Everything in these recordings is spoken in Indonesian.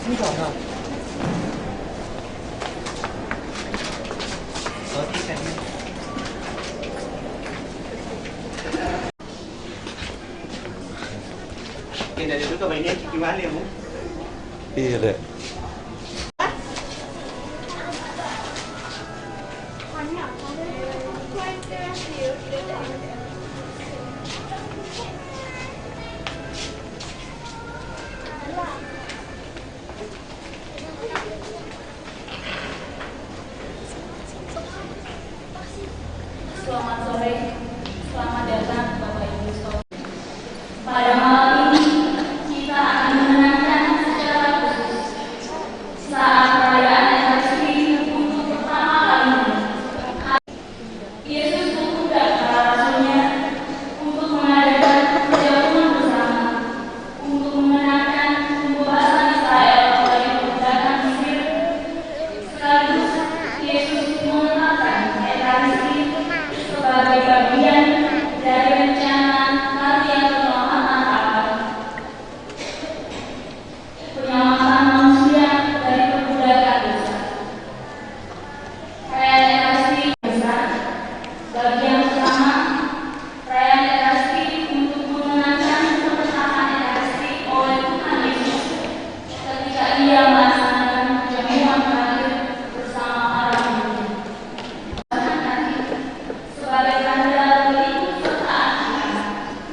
Sini kau. Nah. Roti kan. Oke, dari dulu coba ini gimana ya, Bu? Iya, Dek. Selamat sore, selamat datang Bapak Ibu Saudara. Pada malam ini kita akan mengenangkan secara khusus saat perayaan Ekaristi untuk pertama kalinya. Yesus mengundang para rasulnya untuk mengadakan perjamuan bersama, untuk mengenangkan pembebasan Israel dari perbudakan Mesir. Sekaligus Yesus menetapkan Ekaristi sebagai bagian dari rencana latihan penyelamatan akal, penyelamatan manusia dari perbudakan dosa. Perayaan Ekaristi besar, bagian pertama, perayaan Ekaristi untuk mengenangkan penetapan Ekaristi oleh Tuhan Yesus ketika Ia melaksanakan perjamuan terakhir bersama para murid. Sebagai tanda keikutsertaan kita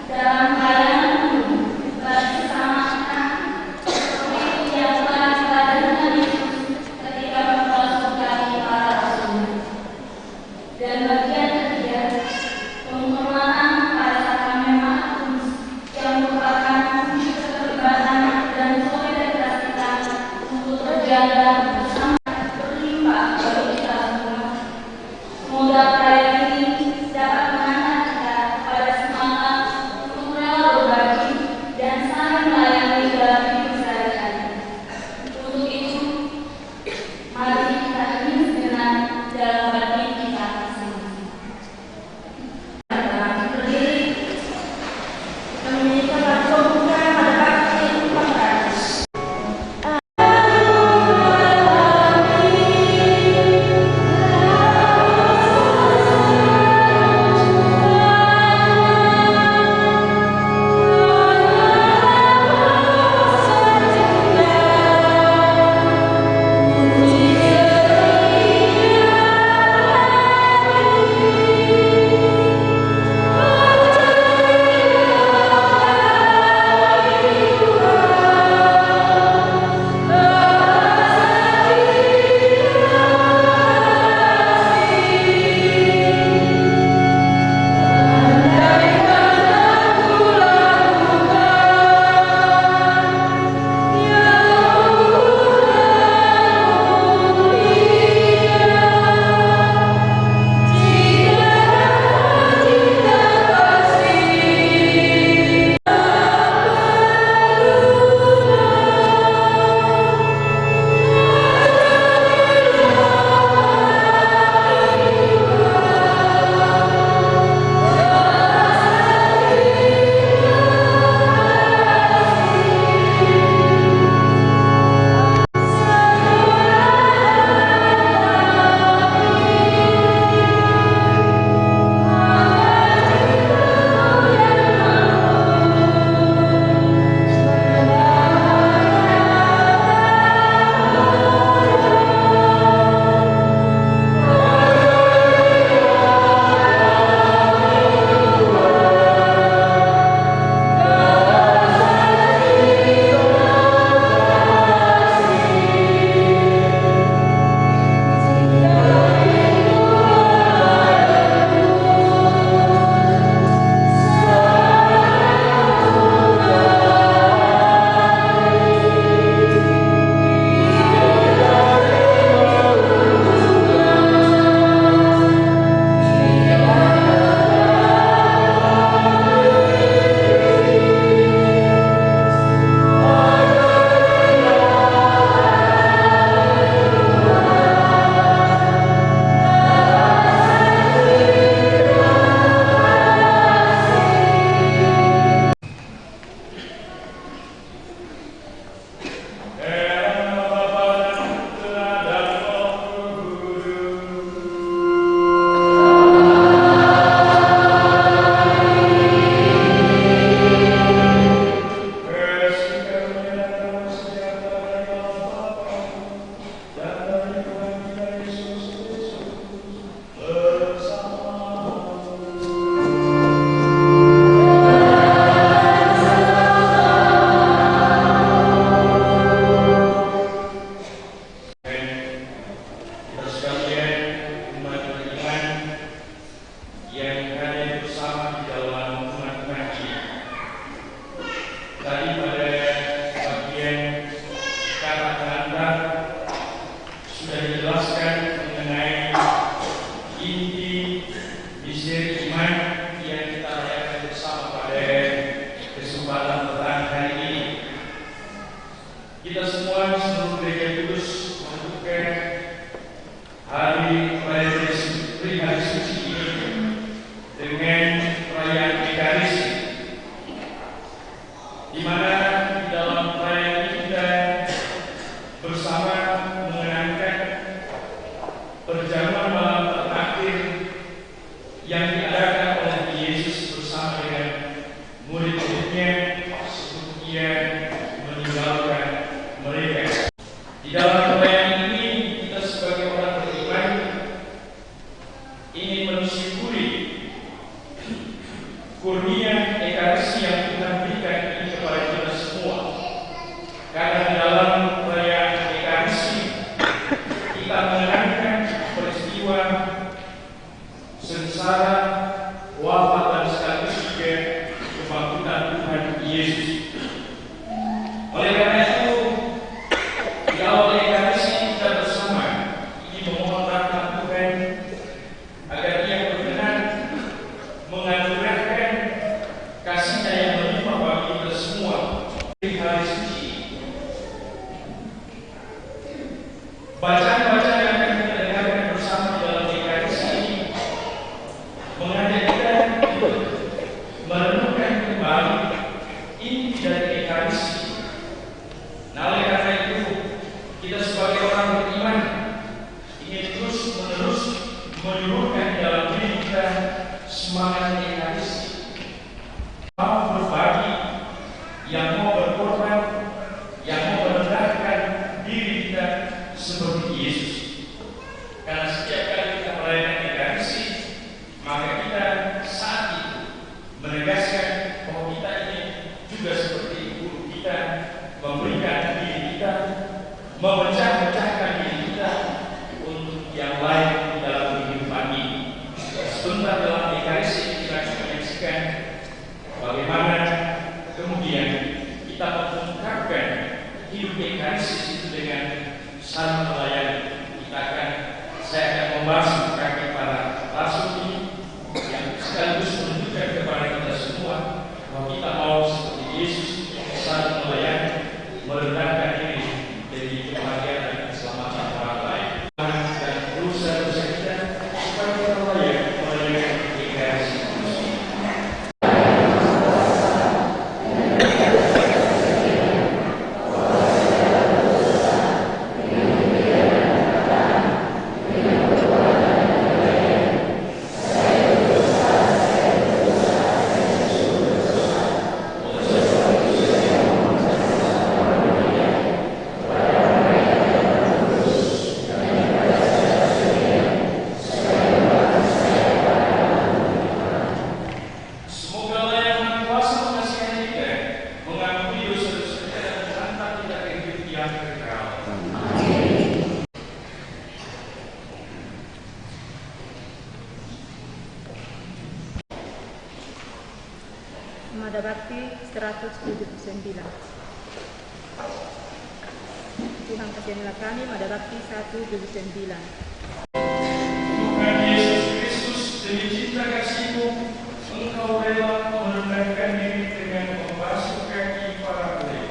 dalam perayaan ini bersama-sama seperti yang telah kita dengar Yesus ketika memperlakukan para rasul. Dan bagian ketiga, penghormatan pada sakramen Maha Kudus yang merupakan wujud keterlibatan dan solidaritas kita untuk terjaga bersama berlimpah bagi kita semua. Semoga perayaan ini dapat mengangkat kita pada semangat untuk rela berbagi dan saling melayani dalam hidup sehari-hari. Untuk itu, mari kita ingin sejenak dalam batin kita masing-masing. Berdiri, kita menyanyikan lagu pembukaan pada bakti 400. Amin. kita semua seluruh gereja kudus menentukan hari raya hari suci ini dengan perayaan Ekaristi, di mana di dalam perayaan ini kita bersama mengenangkan perjamuan malam terakhir yang diadakan oleh Yesus bersama dengan murid-muridnya sebelum Ia meninggalkan mereka. Di dalam perayaan ini kita sebagai orang beriman ingin mensyukuri kurnia Ekaristi yang Tuhan berikan ini kepada kita semua. Karena di dalam perayaan Ekaristi kita mengenangkan peristiwa sengsara, wafat dan sekaligus juga kebangkitan Tuhan Yesus. Oleh karena itu, di awal Ekaristi kita bersama ingin memohon rahmat Tuhan agar Ia berkenan menganugerahkan kasih-Nya yang melimpah bagi kita semua di hari suci. Bacaan-bacaan yang akan kita dengarkan bersama di dalam Ekaristi ini mengajak kita untuk merenungkan kembali inti dari Ekaristi. Nah, oleh karena itu, kita sebagai orang beriman ingin terus-menerus menyuruhkan dalam diri kita semangat Ekaristi, mau berbagi, yang mau berkorban, yang mau merendahkan diri kita seperti Yesus. Karena setiap kali kita merayakan Ekaristi, maka kita saat itu menegaskan bahwa kita ini juga seperti guru kita, memberikan diri kita, memecah-mecahkan diri kita untuk yang lain di dalam kehidupan ini. Sebentar dalam Ekaristi kita akan menyaksikan bagaimana kemudian kita mengungkapkan hidup Ekaristi itu dengan saling melayani. Saya akan membahas kaki para rasul ini yang sekaligus menunjukkan kepada kita semua bahwa kita mau seperti Yesus saling melayani, merendahkan diri demi kebahagiaan dan keselamatan orang lain, dan dosa-dosa kita supaya kita layak merayakan Ekaristi. Mada Bakti 179. Tuhan kasianilah kami, Mada Bakti 179. Tuhan Yesus Kristus, demi cinta kasih-Mu, Engkau rela merendahkan diri dengan membasuh kaki para murid.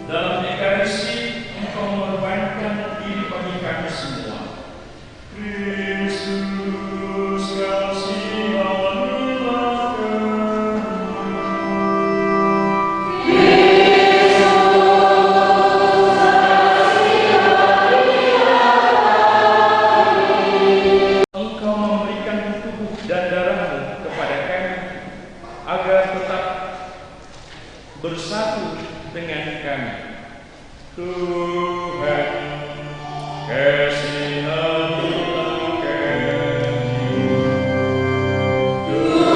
Dalam Ekaristi, Engkau mengorbankan diri bagi kami semua. Kristus kasihanilah kami. Engkau memberikan tubuh dan darah-Mu kepada kami agar tetap bersatu dengan kami. Tuhan, kasihanilah kami. Tuhan,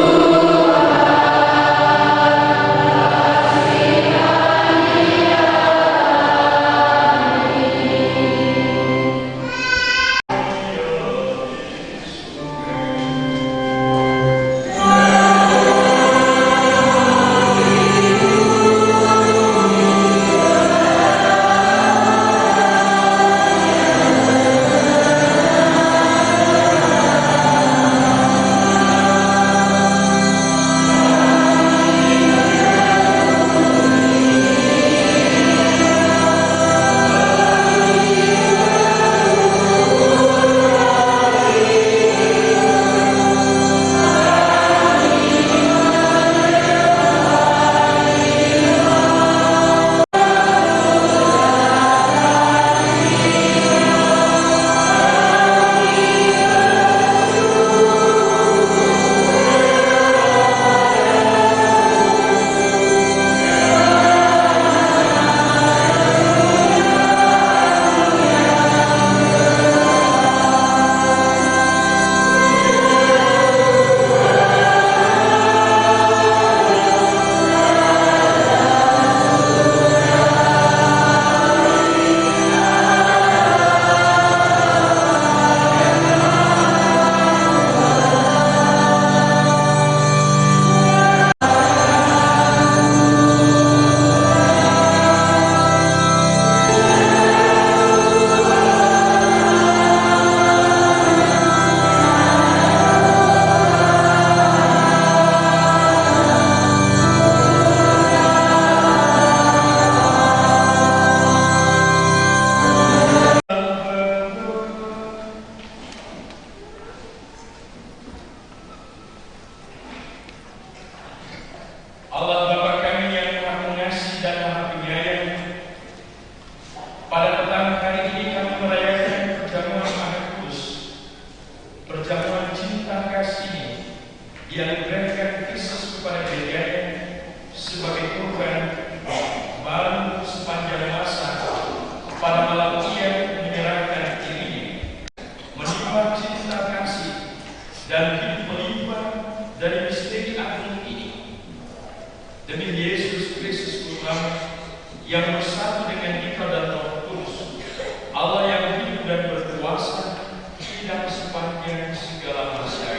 dianugerahkan Kristus kepada gerejanya sebagai korban baru sepanjang masa. Pada malam ia menyerahkan dirinya, menimba cinta kasih dan hidup melimpah dari misteri agung ini. Demi Yesus Kristus Tuhan yang bersatu dengan Dikau dan Roh Kudus, Allah yang hidup dan berkuasa tidak sepanjang segala masa.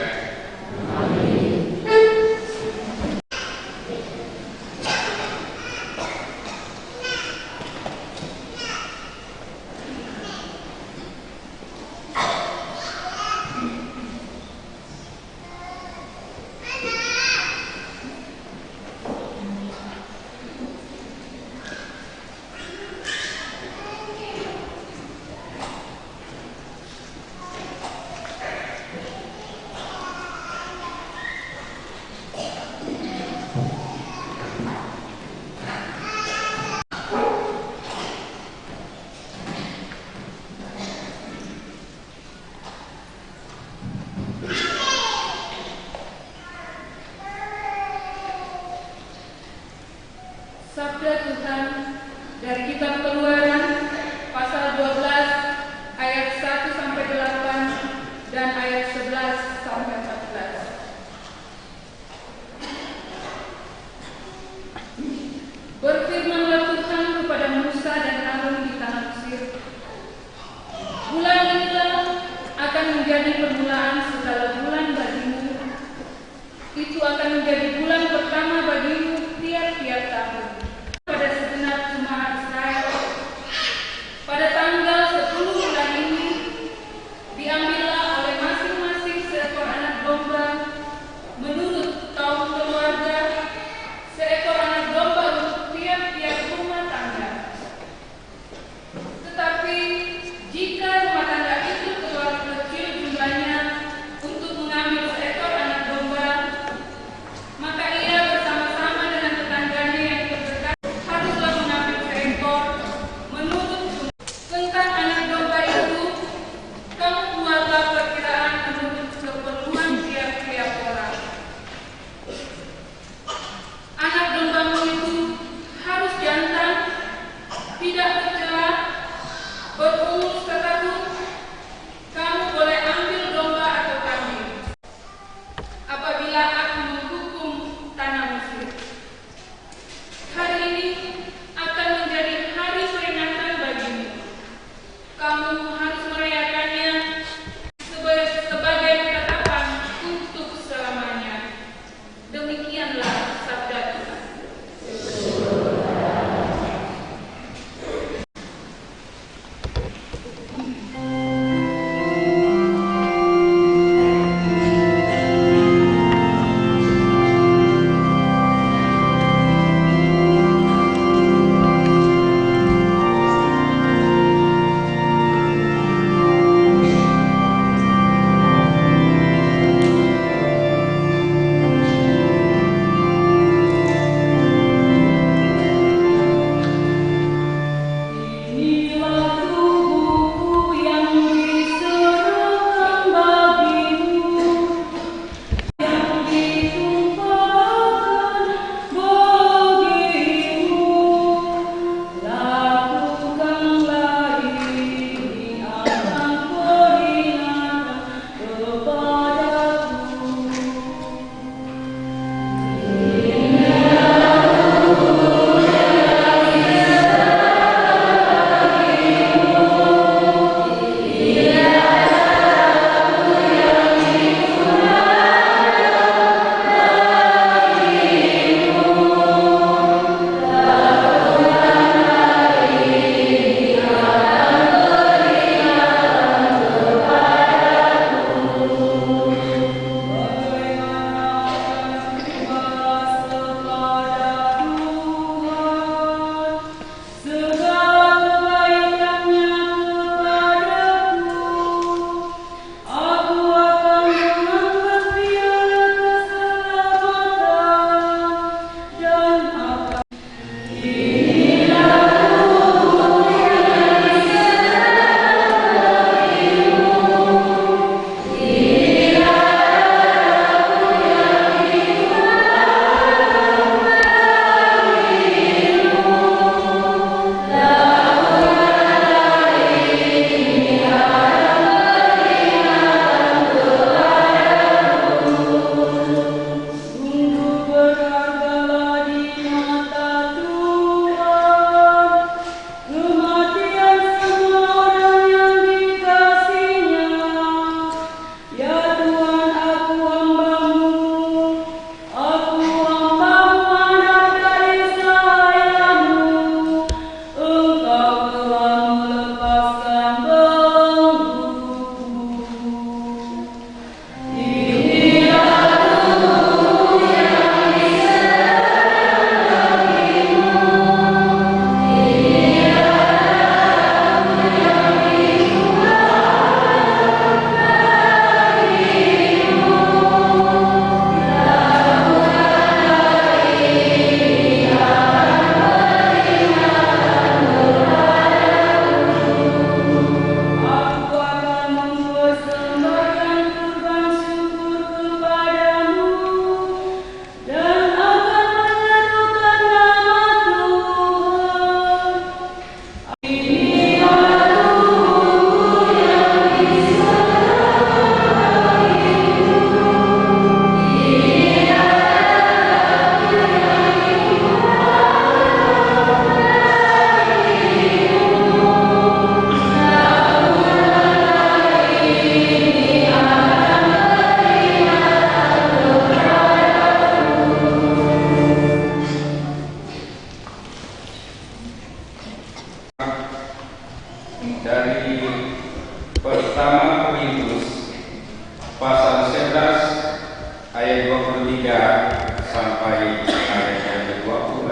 sampai ayat yang ke-26.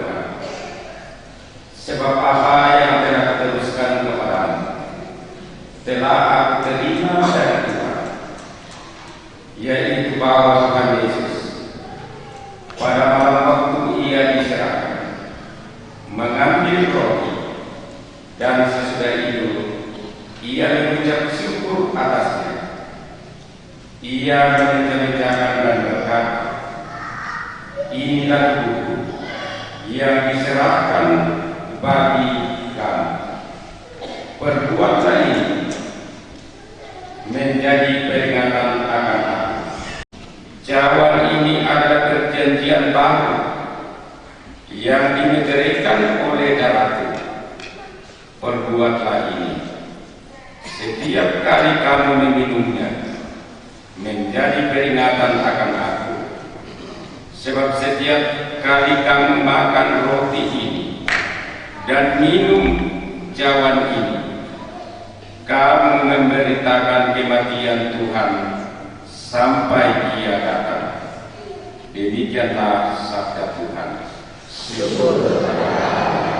Sebab apa yang telah kuteruskan kepadamu telah aku terima dari Tuhan, yaitu bahwa Tuhan Yesus pada malam waktu ia diserahkan mengambil roti, dan sesudah itu ia mengucap syukur atasnya. Ia mengeja-ejakan dan berkata, inilah tubuhku yang diserahkan bagi kamu. Perbuatlah ini menjadi peringatan akan aku. Cawan ini adalah perjanjian baru yang dimeteraikan oleh darahku. Perbuatlah ini setiap kali kamu meminumnya menjadi peringatan akan aku. Sebab setiap kali kamu makan roti ini dan minum cawan ini, kamu memberitakan kematian Tuhan sampai Ia datang. Demikianlah sabda Tuhan. Syukur kepada Allah.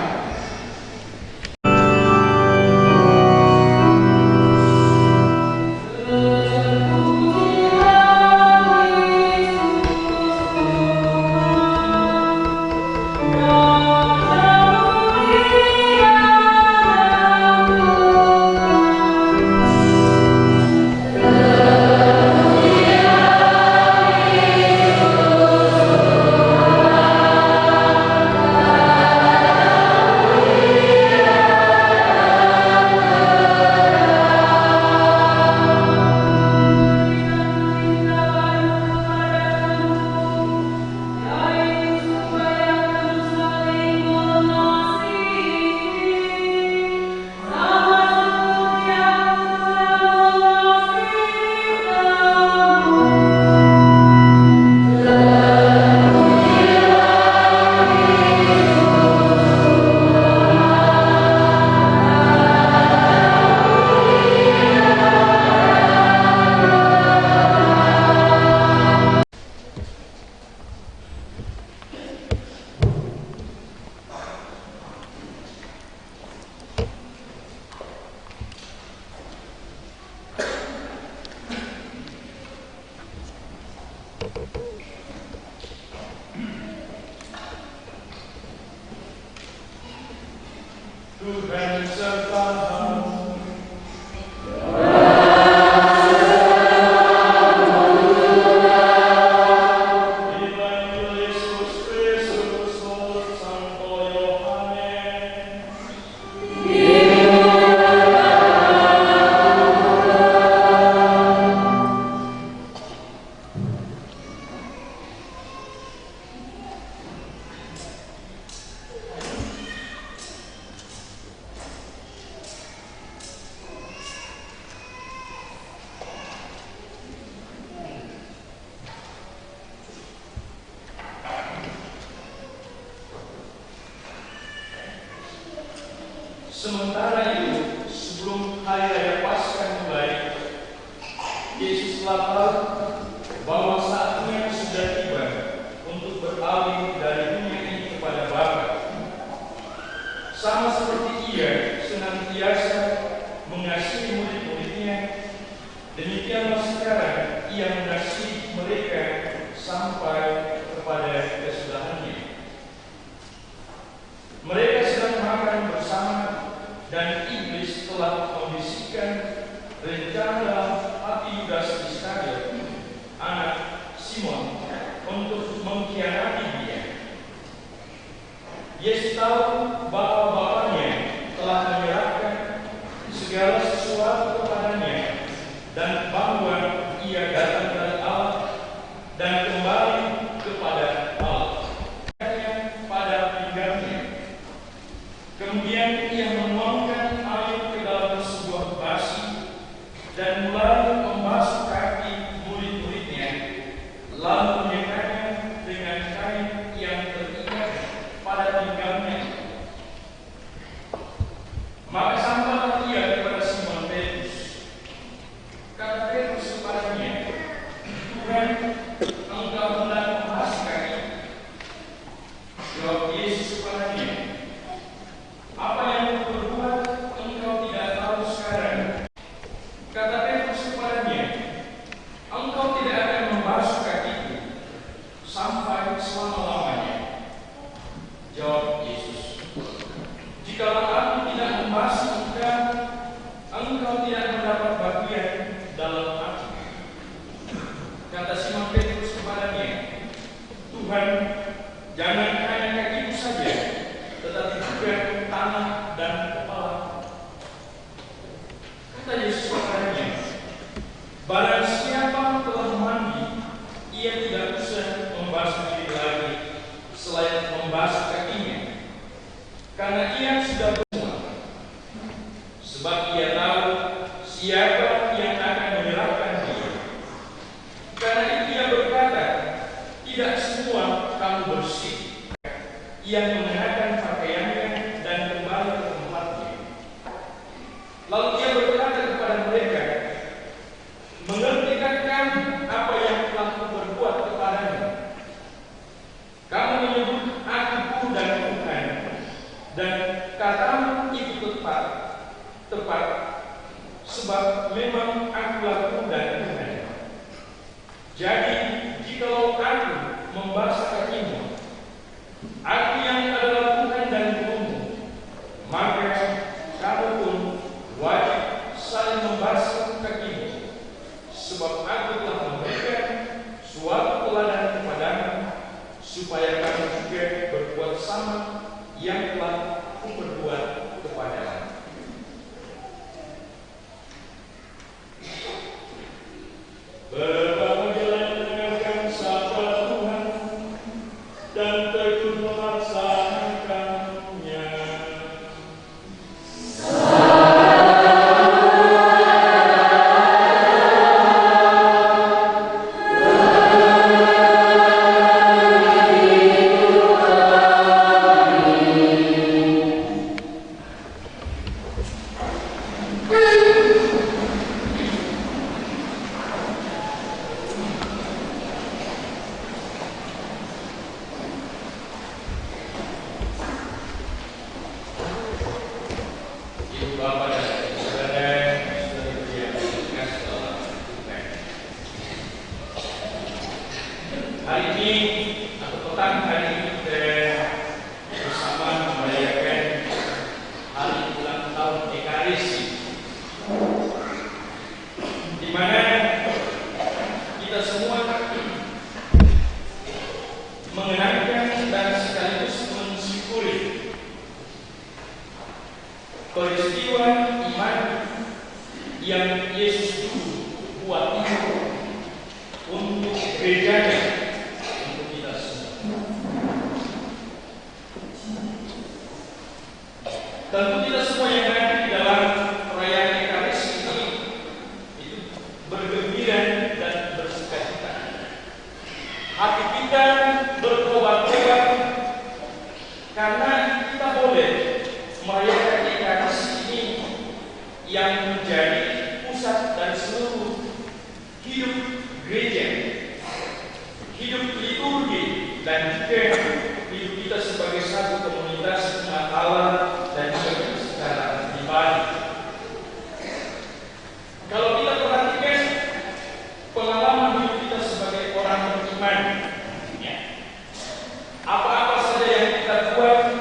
Tuhan sertamu. Sementara itu, sebelum hari raya Paskah mulai, Yesus lapar bahwa saatnya sudah tiba untuk beralih dari dunia ini kepada Bapa. Sama seperti Ia senantiasa mengasihi murid-muridnya, demikianlah sekarang Ia mengasihi mereka sampai kepada kesudahannya. Mereka sedang makan bersama, dan iblis telah membisikkan rencana dalam hati Yudas Iskariot, anak Simon, untuk mengkhianati dia. Yesus tahu bahwa Bapanya telah menyerahkan segala sesuatu kepadanya, dan bahwa Ia datang dari Allah dan kembali kepada Allah. Pada pinggangnya. Kemudian Ia menuangkan air ke dalam sebuah basi dan mulai membasuh kaki murid-muridnya, lalu menyekanya dengan kain yang terikat pada pinggangnya. Tuhan, jangan hanya kakiku saja, tetapi juga tangan dan kepala. Kata Yesus kepadanya, barang siapa telah mandi, ia tidak usah membasuh diri lagi, selain membasuh kakinya, karena ia sudah bersuci. Sebab ia tahu siapa yang akan menyerahkan dia. Karena itu ia berkata, tidak semua kamu bersih. Ia mengenakan pakaiannya dan kembali ke tempatnya. Lalu ia berkata kepada mereka, mengertikah kamu apa yang telah kuperbuat kepadamu? Kamu menyebut aku guru dan Tuhan, dan katamu itu tepat, sebab memang akulah guru dan Tuhan. Jadi, jikalau aku membasuh kakimu, aku yang adalah Tuhan dan gurumu, maka kamu pun wajib saling membasuh kakimu, sebab aku telah memberikan suatu teladan kepadamu, supaya kamu juga berbuat sama yang telah kuperbuat kepadamu. Berbahagialah mendengarkan sabda Tuhan dan tekun melaksanakannya. Hari ini atau petang hari ini kita bersama merayakan hari ulang tahun Ekaristi, di mana kita semua mengenangkan dan sekaligus mensyukuri peristiwa iman yang Yesus dulu buat itu untuk gerejanya. Tentu tidak semua yang ada di dalam perayaan Ekaristi ini itu bergembira dan bersukacita. Hati kita berkobar-kobar karena kita boleh merayakan Ekaristi ini yang menjadi pusat dari seluruh hidup gereja, hidup liturgi, dan juga hidup kita sebagai satu komunitas umat Allah dan juga secara pribadi. Kalau kita perhatikan pengalaman hidup kita sebagai orang beriman, ya, apa-apa saja yang kita buat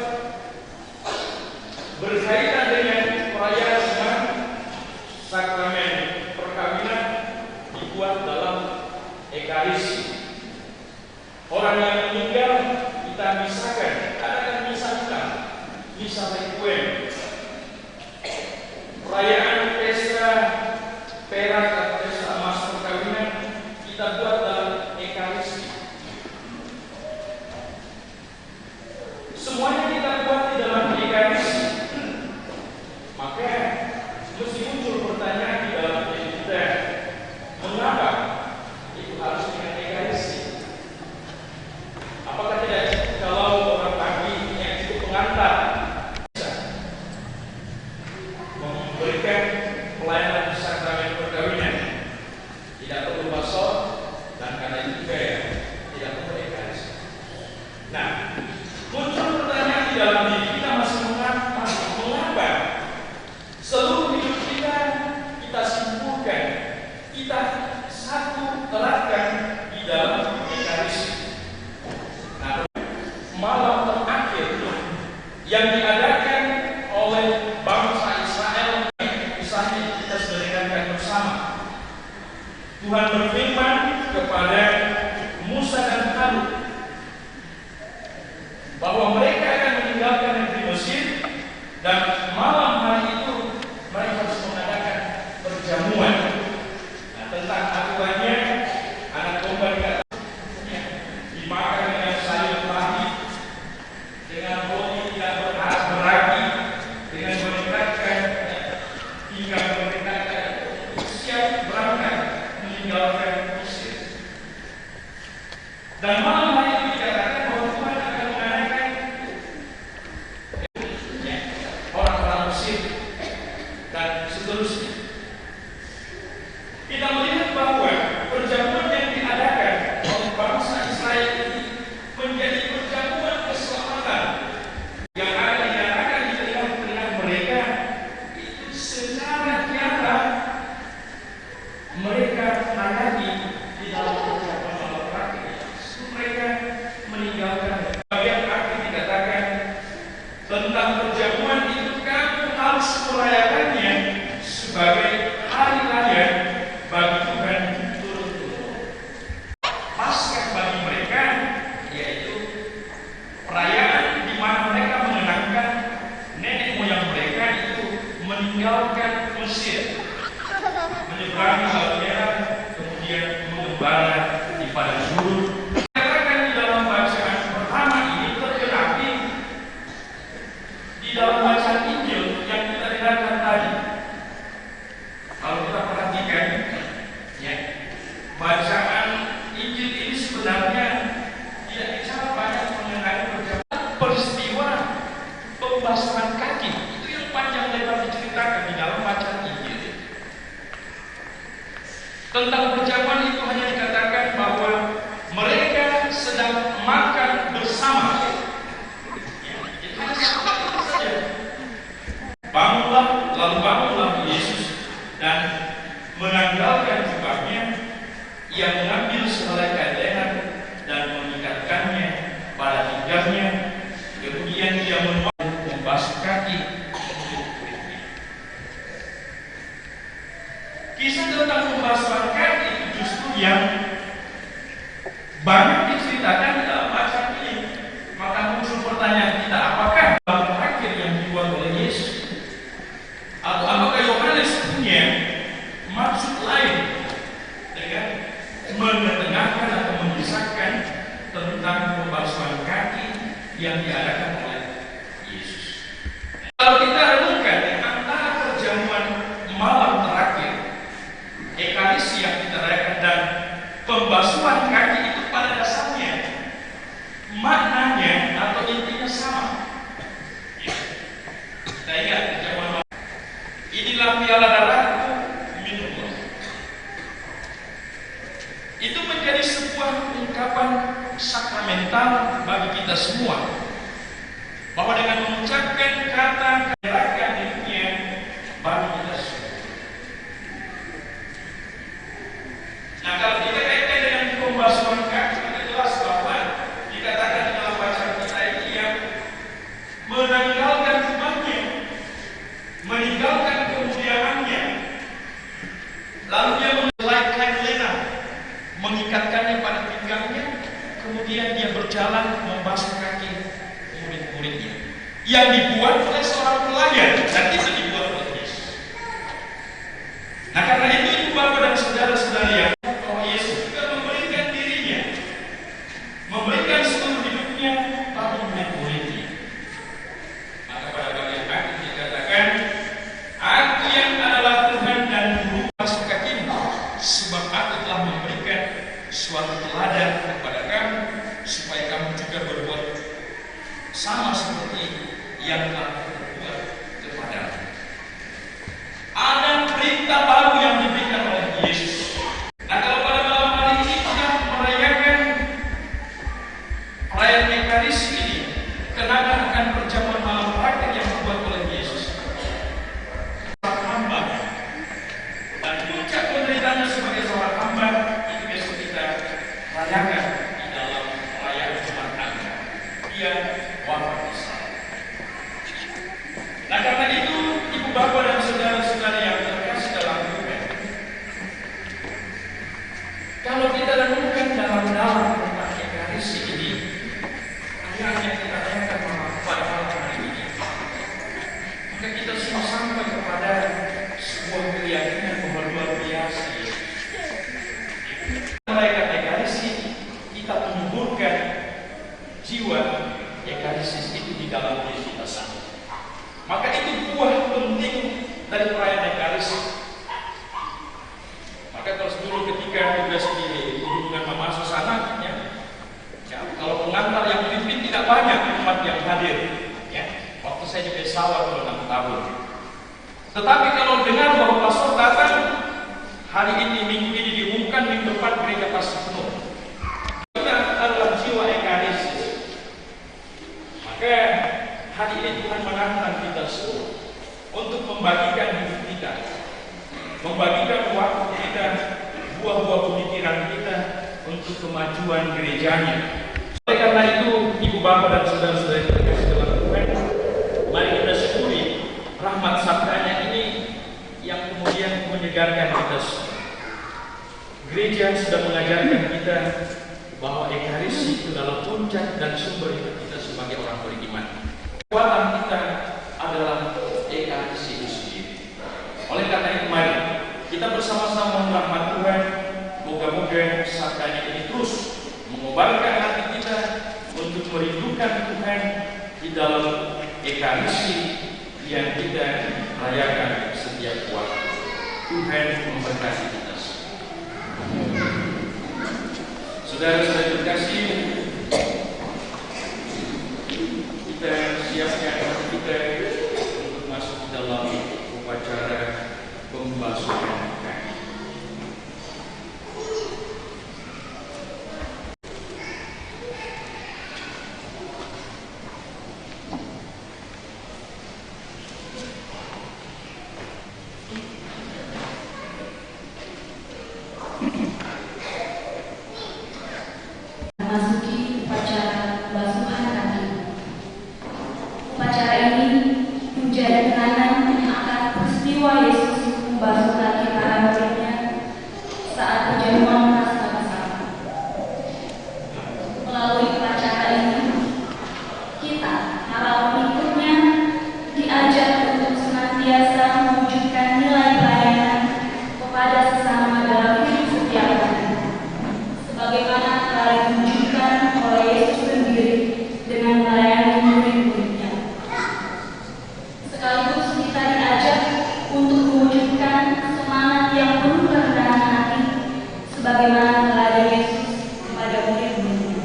berkaitan dengan perayaan iman, sakramen perkawinan dibuat dalam Ekaristi. Orang yang meninggal kita misakan, adakan misa hitam, misa requiem. Perayaan pesta perak atau pesta emas perkawinan kita buat dalam Ekaristi. Semuanya kita buat di dalam Ekaristi. Maka mesti muncul pertanyaan di dalam diri kita, mengapa itu harus dengan Ekaristi? Apakah tidak cukup kalau orang pagi yang cukup pengantar bisa memberikan pelayanan sakramen perkawinan, tidak perlu pastor, dan karena itu juga ya tidak perlu Ekaristi. Nah, muncul pertanyaan di dalam diri kita masih mengapa seluruh hidup kita simpulkan, kita satu eratkan di dalam Ekaristi. Nah, malam terakhir yang diadakan oleh bangsa Israel, misalnya kita sedengarkan bersama. Tuhan berfirman kepada Musa dan Harun, Dan malam hari itu dikatakan bahwa Tuhan akan mengadakan orang-orang Mesir dan seterusnya. Kita melihat bahwa perjamuan yang diadakan oleh bangsa Israel ini menjadi perjamuan keselamatan yang akan diadakan di tengah-tengah mereka. Itu secara nyata mereka hayati di dalam perjamuan praktik. Mereka meninggalkan bagian akhir dikatakan tentang perjamuan itu kamu harus merayakannya sebagai hari raya bagi Tuhan turun-turun. Paskah bagi mereka yaitu perayaan di mana mereka mengenangkan nenek moyang mereka itu meninggalkan Mesir, menyeberangi Laut Merah, kemudian mengembara di padang gurun. Dikatakan di dalam bacaan pertama ini tergenapi di dalam bacaan Injil yang kita dengarkan tadi. Kalau kita perhatikan, ya, bacaan Injil ini sebenarnya tidak bicara banyak mengenai peristiwa pembasahan kaki. Itu yang panjang lebar diceritakan di dalam bacaan Injil. Tentang perjamuan itu hanya dikatakan bahwa mereka sedang makan bersama. Ya, itu saja. Bangunlah Yesus dan menanggalkan jubahnya. Ia mengambil sehelai kain dan mengikatkannya pada pinggangnya. Kemudian ia membasuh kaki murid-muridnya. Kisah tentang pembasuhan kaki itu justru yang banyak diceritakan di dalam bacaan ini. Maka muncul pertanyaan kita, apakah bab terakhir yang dibuat oleh Yesus? Atau apakah Yohanes punya maksud lain dengan mengetengahkan atau memisahkan tentang pembasuhan kaki yang diadakan oleh Yesus? Kalau kita renungkan antara perjamuan malam terakhir, Ekaristi yang kita rayakan, dan pembasuhan kaki itu pada dasarnya maknanya atau intinya sama. Ya. Kita ingat perjamuan malam. Inilah piala darahku, minumlah. Itu menjadi sebuah ungkapan sakramental bagi kita semua, bahwa dengan mengucapkan kata menyerahkan dirinya bagi kita semua. Nah, kalau kita kaitkan dengan pembasuhan kaki, kita jelas bahwa dikatakan di dalam bacaan kita ini yang menanggalkan jubahnya, meninggalkan kemuliaannya, lalu dia mengelai kain lena, mengikatkannya pada pinggangnya, kemudian dia berjalan membasuh kaki murid-muridnya yang dibuat oleh seorang pelayan dan itu dibuat oleh Yesus. Nah, karena itu ibu bapak dan saudara-saudara yang bahwa Yesus juga memberikan dirinya, memberikan seluruh hidupnya bagi murid-muridnya. Maka pada bagian akhir dikatakan, aku yang adalah Tuhan dan Guru basuh kakimu, sebab aku telah memberikan suatu teladan kepada kamu, supaya kamu juga berbuat sama seperti yang telah berbuat kepadamu. Ada perintah baru yang diberikan oleh Yesus. Nah, kalau pada malam hari ini kita merayakan perayaan Ekaristi ini, kenangan akan perjamuan malam terakhir yang dibuat oleh Yesus. Seorang hamba dan puncak penderitaannya sebagai seorang hamba itu besok kita rayakan di dalam perayaan Jumat Agung. Dia wafat di sana. Nah, karena itu ibu bapak dan saudara-saudara yang terkasih dalam Tuhan, kalau kita renungkan dalam-dalam tentang Ekaristi ini, hanya kita rayakan pada malam hari ini, maka kita semua sampai kepada sebuah keyakinan bahwa luar biasa. Merayakan Ekaristi, kita menyuburkan jiwa Ekaristi itu di dalam diri kita sendiri. Maka itu buah penting dari perayaan Ekaristi. Maka kalau dulu ketika tugas di hubungan mama anaknya, pesawat 6 tahun. Tetapi kalau dengar bahwa pastor datang hari ini, minggu ini diumumkan minggu depan gereja pasti penuh. Kita adalah jiwa ekaristis. Maka hari ini Tuhan menantang kita semua untuk membagikan hidup kita, membagikan waktu kita, buah-buah pemikiran kita untuk kemajuan gerejanya. Oleh karena itu, Ibu Bapak dan saudara-saudara yang terkasih dalam Tuhan, mari kita syukuri rahmat sabdanya ini yang kemudian menyegarkan kita semua. Gereja sudah mengajarkan kita bahwa Ekaristi itu adalah puncak dan sumber hidup kita sebagai orang beriman. Kekuatan kita adalah Ekaristi itu sendiri. Oleh karena itu, mari kita bersama-sama merahmat Tuhan. Moga-moga sabdanya ini terus mengobarkan hati kita untuk merindukan Tuhan di dalam Ekaristi yang kita rayakan setiap waktu. Tuhan memberkati kita semua. Saudara-saudara terkasih, kita siapkan hati kita untuk masuk ke dalam upacara pembasuhan kaki. Memasuki upacara basuhan kaki. Upacara ini menjadi kenangan akan peristiwa Yesus membasuh kaki para muridnya saat perjamuan Paskah bersama. Melalui upacara ini, kita, para pengikutnya, diajak untuk senantiasa mewujudkan nilai pelayanan kepada sesama dalam hidup setiap hari, sebagaimana telah diwujudkan oleh Yesus sendiri dengan melayani murid-muridnya. Sekaligus kita diajak untuk mewujudkan semangat yang penuh kerendahan hati, sebagaimana teladan Yesus kepada murid-muridnya.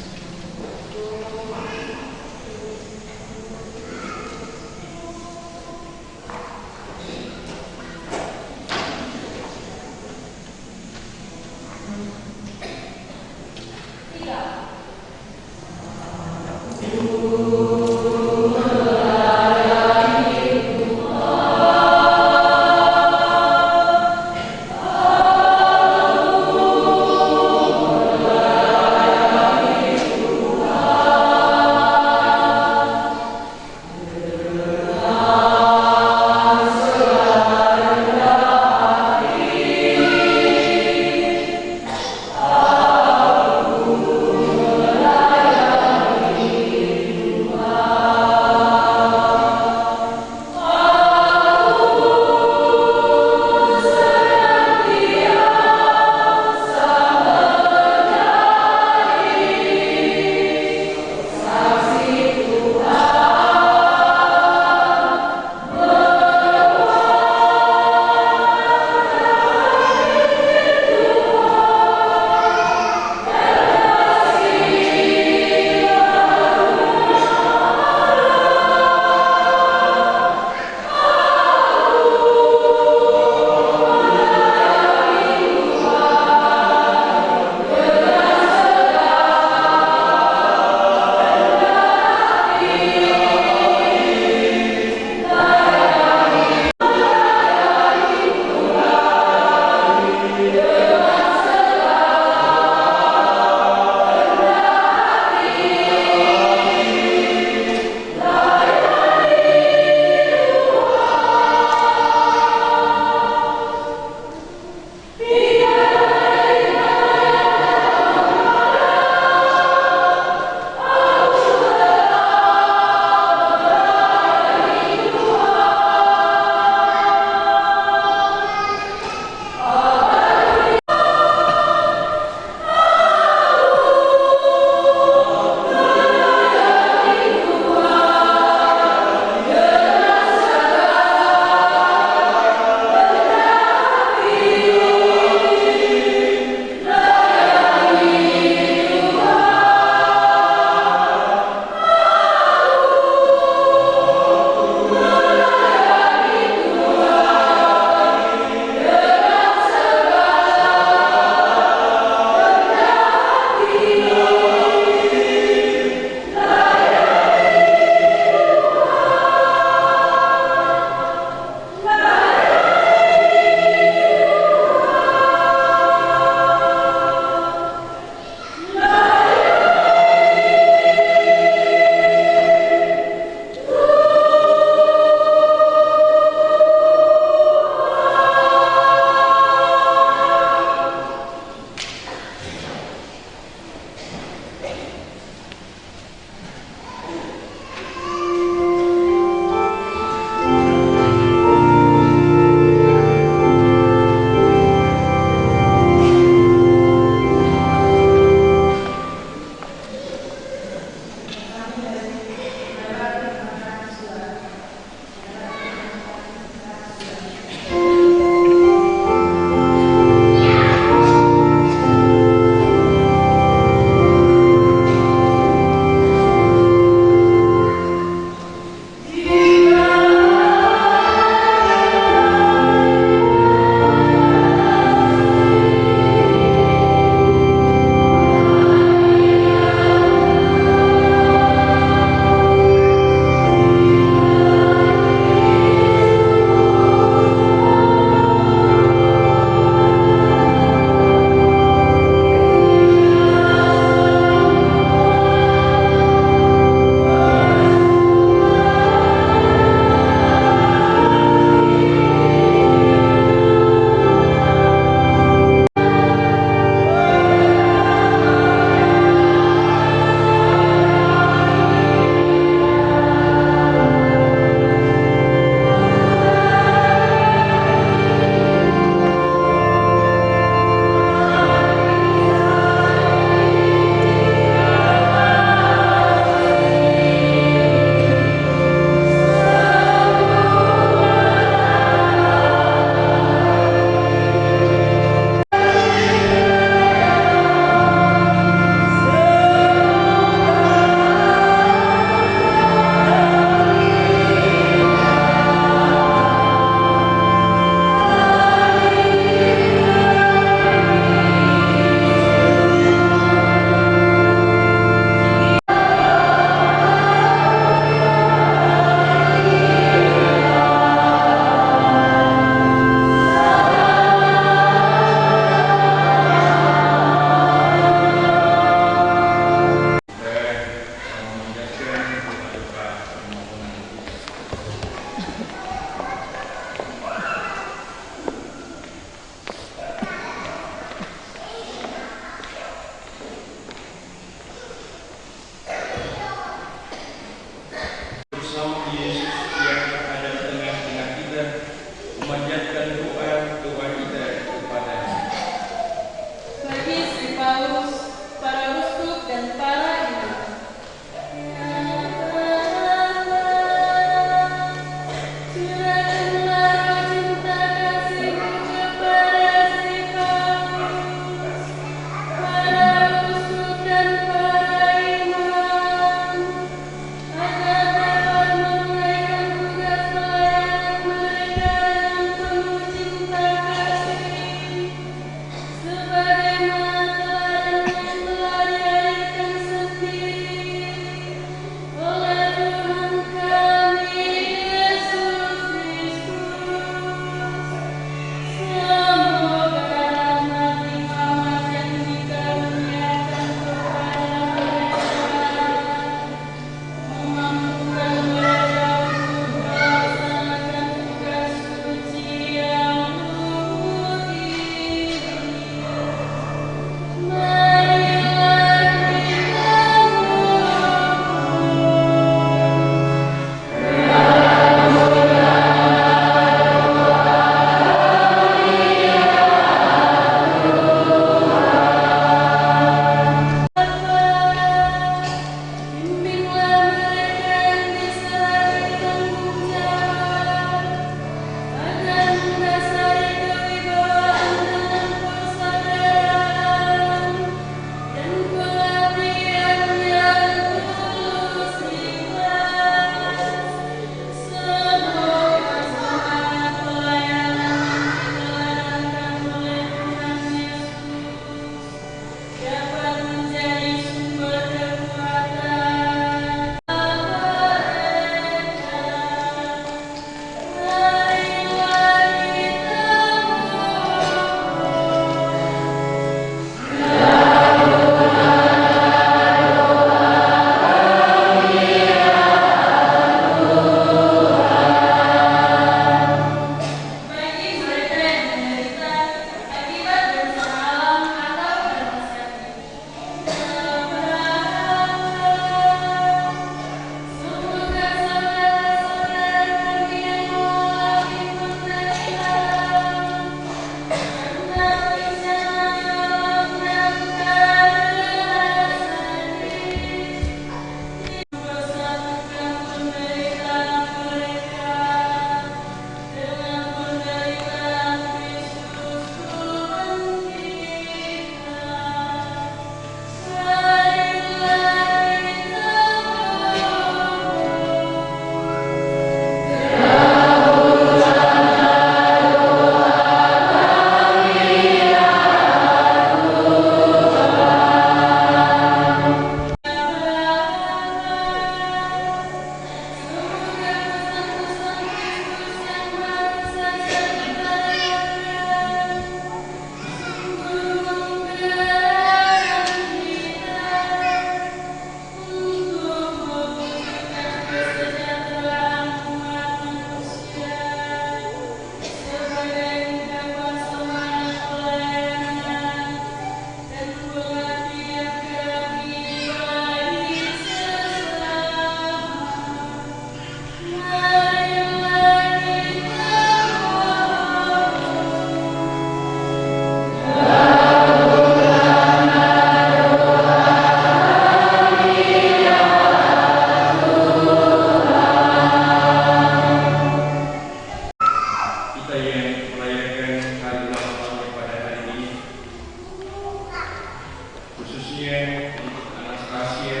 khususnya untuk Anastasia,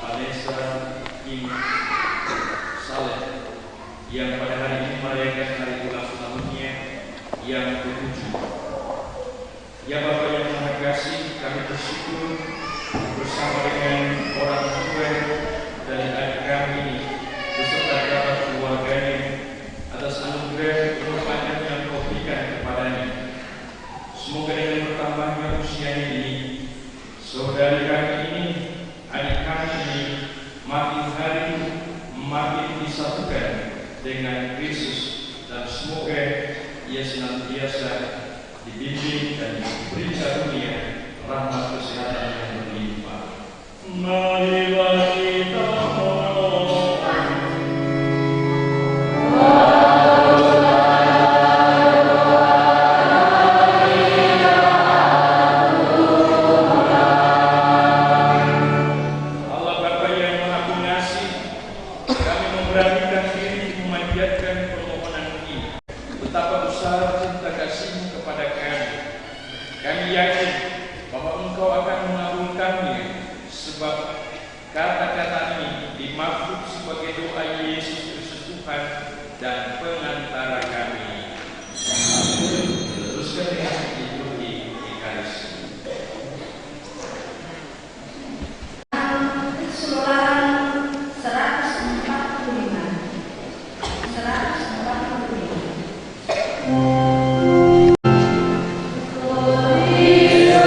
Vanessa, Kim, Saleh yang pada hari ini merayakan hari ulang tahunnya yang ke-7. Ya Bapak yang Maha Kasih, kami bersyukur bersama dengan orang tua dan adik kami ini beserta kerabat keluarganya atas anugerah kemuliaan yang Kau berikan kepadanya. Semoga dengan bertambahnya usianya ini, saudari kami ini, adik kami ini, makin hari makin disatukan dengan Kristus, dan semoga ia senantiasa dibimbing dan diberi karunia rahmat kesehatan yang berlimpah. Marilah kita dan pengantara kami. Teruskan dengan liturgi Ekaristi. Sularan 145. Gloria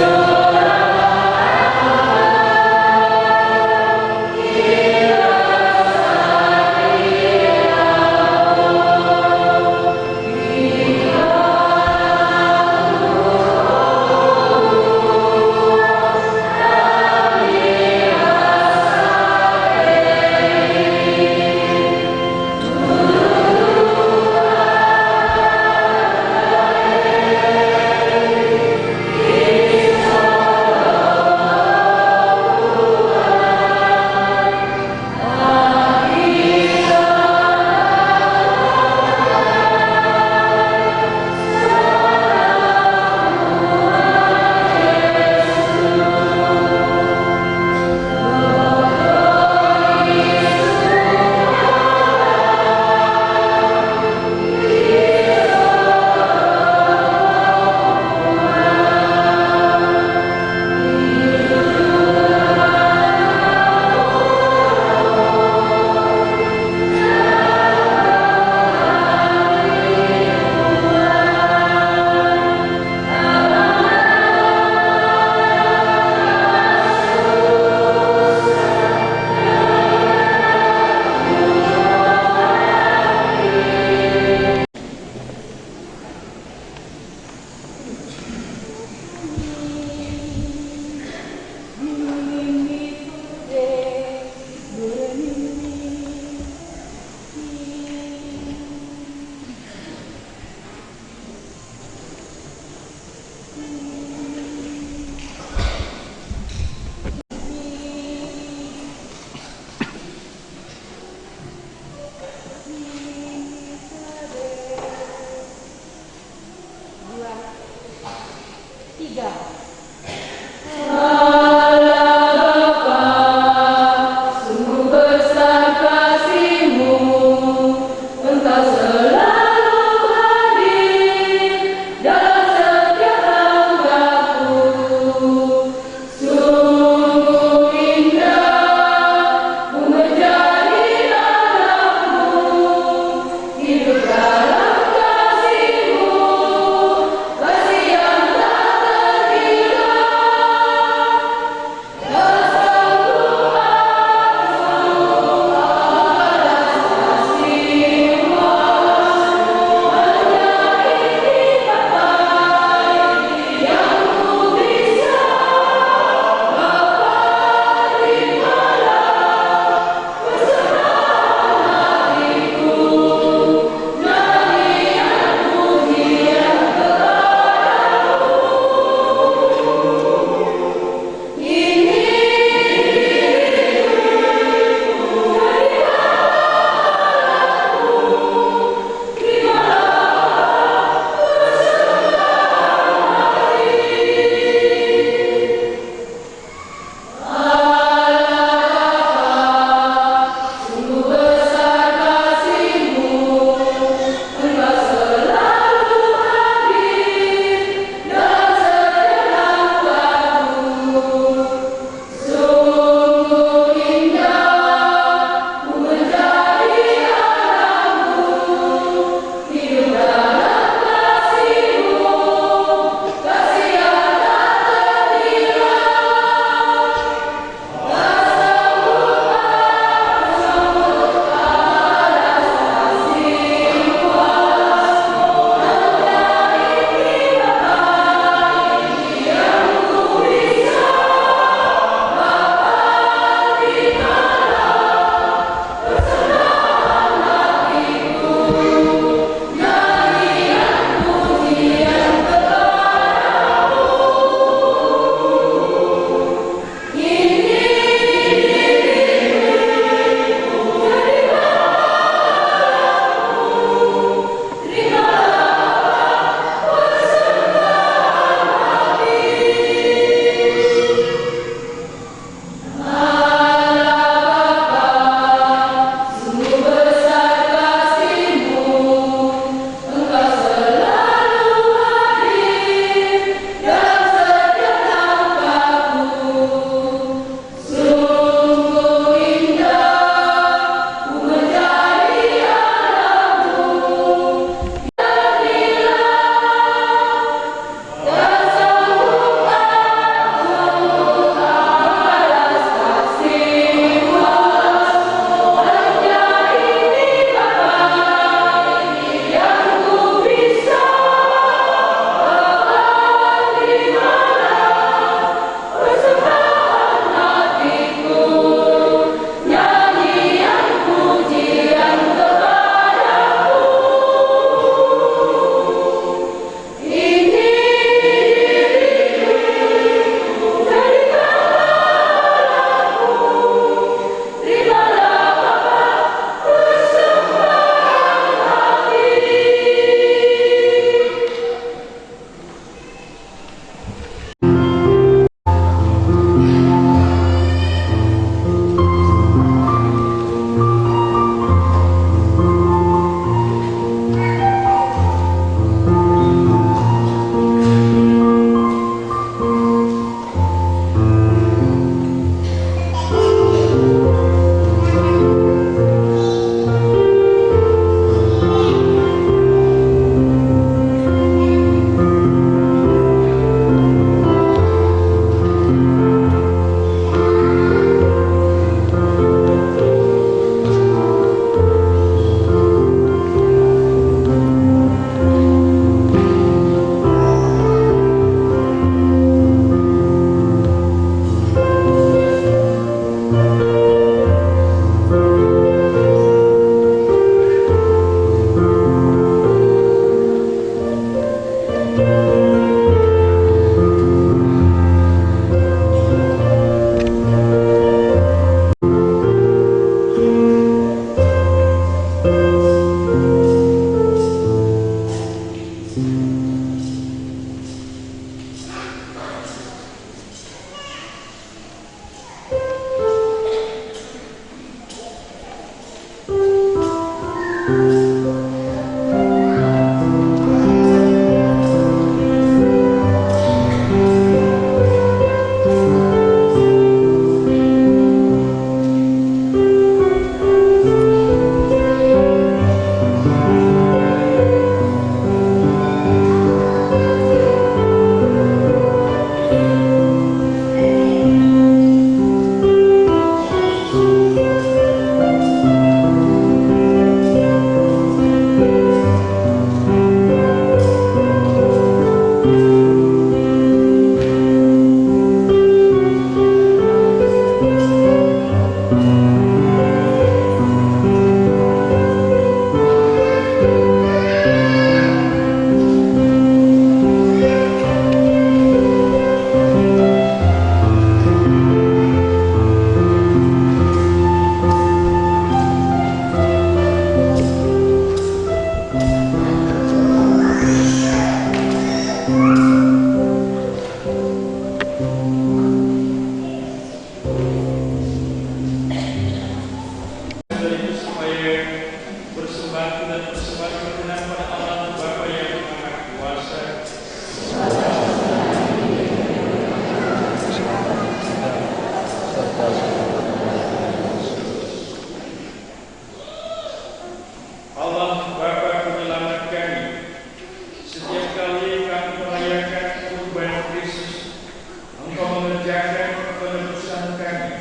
menjaga penebusan kami.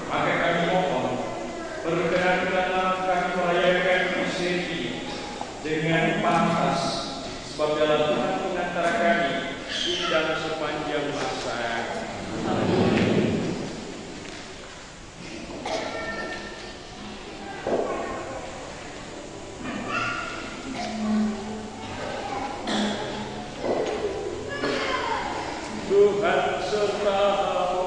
Maka kami mohon, berkenanlah kami merayakan misteri dengan pantas, sebab dalam Tuhan pengantara kami ini dalam sepanjang masa. Tuhan sertamu.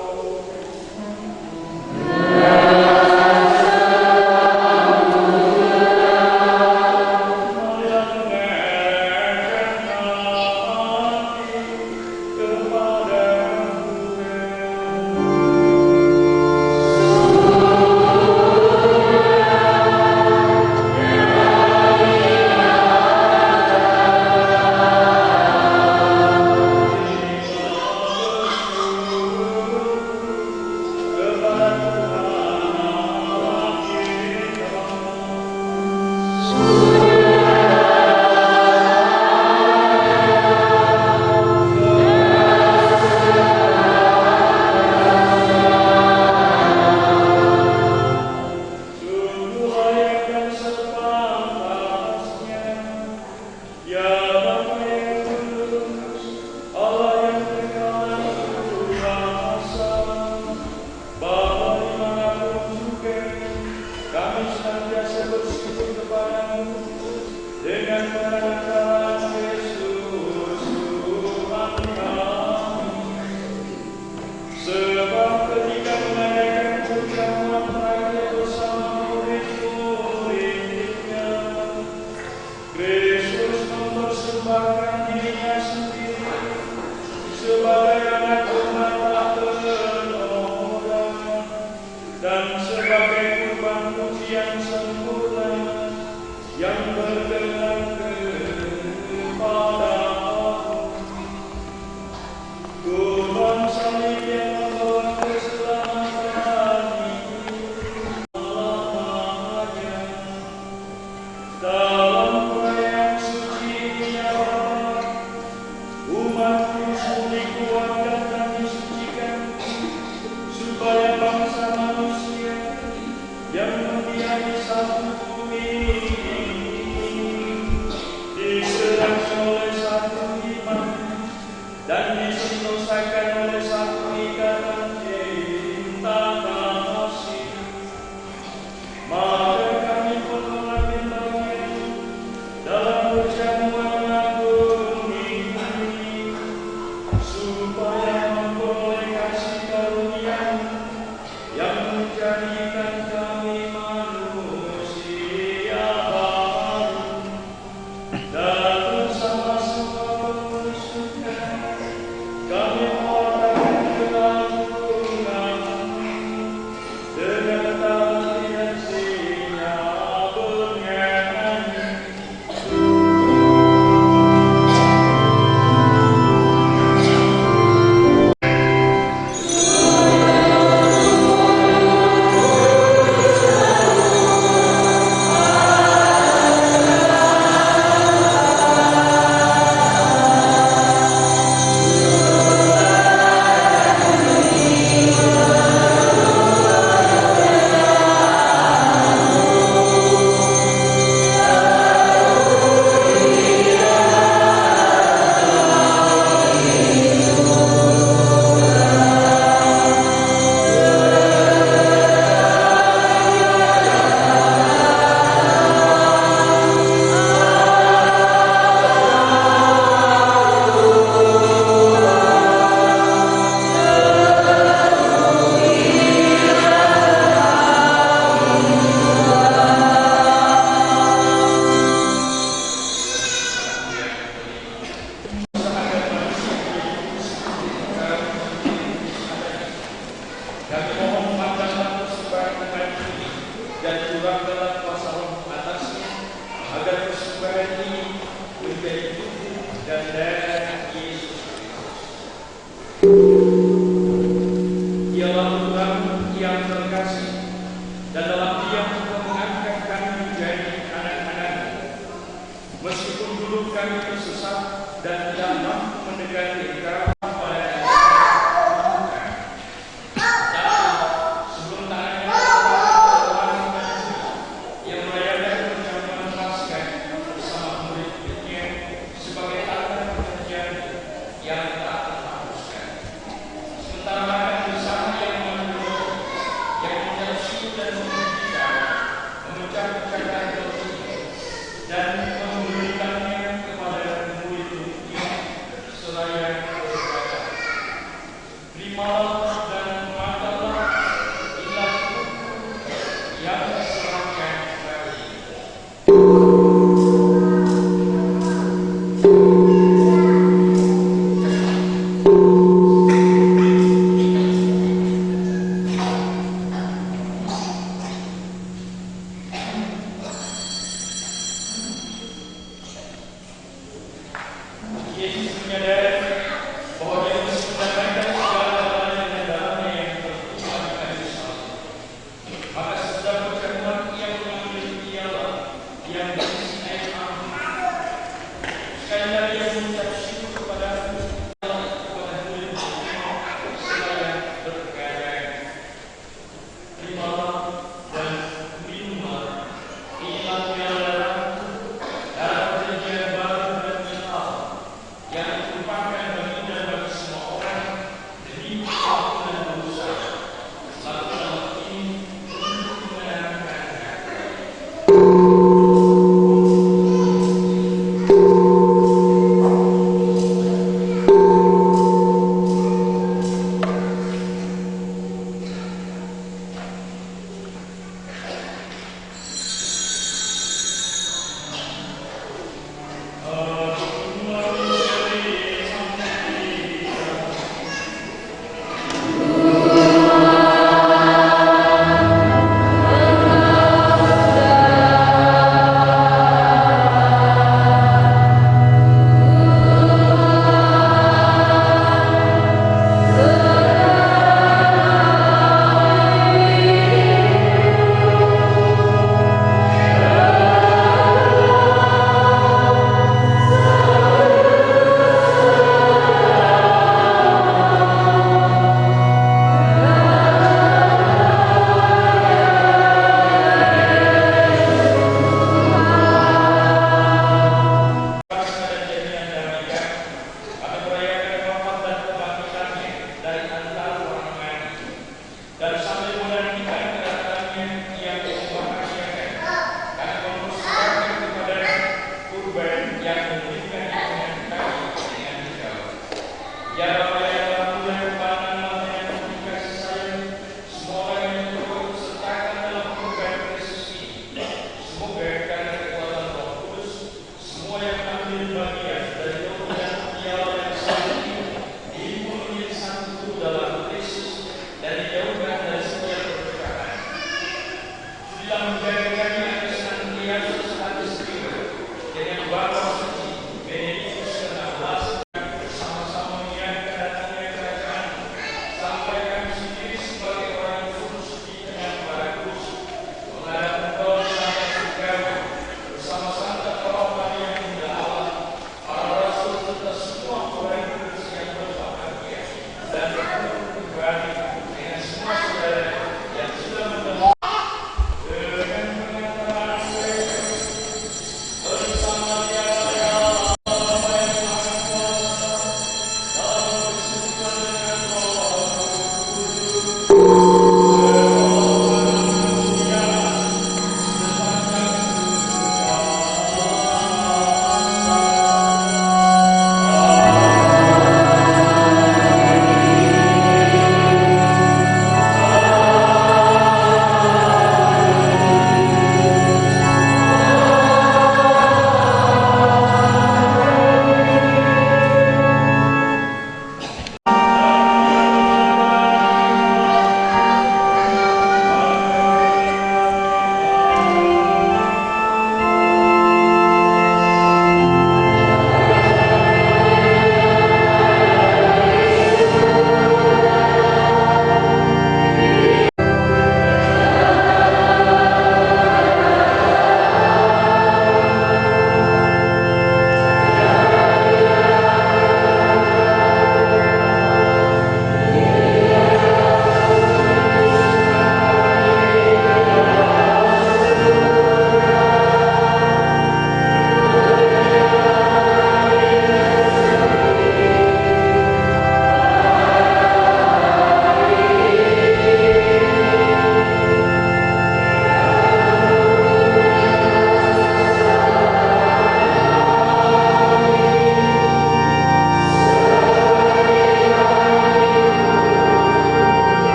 Dan tidak mampu mendekati Engkau pada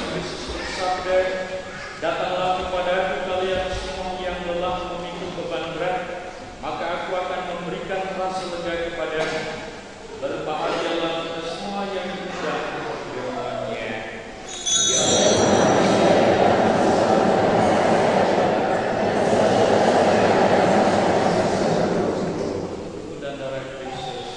Kristus bersabda, "Datanglah kepadaku kalian semua yang lelah memikul beban berat, maka aku akan memberikan rasa lega kepadamu. Berbahagialah kita semua yang diundang firman-Nya." Tubuh dan darah Kristus.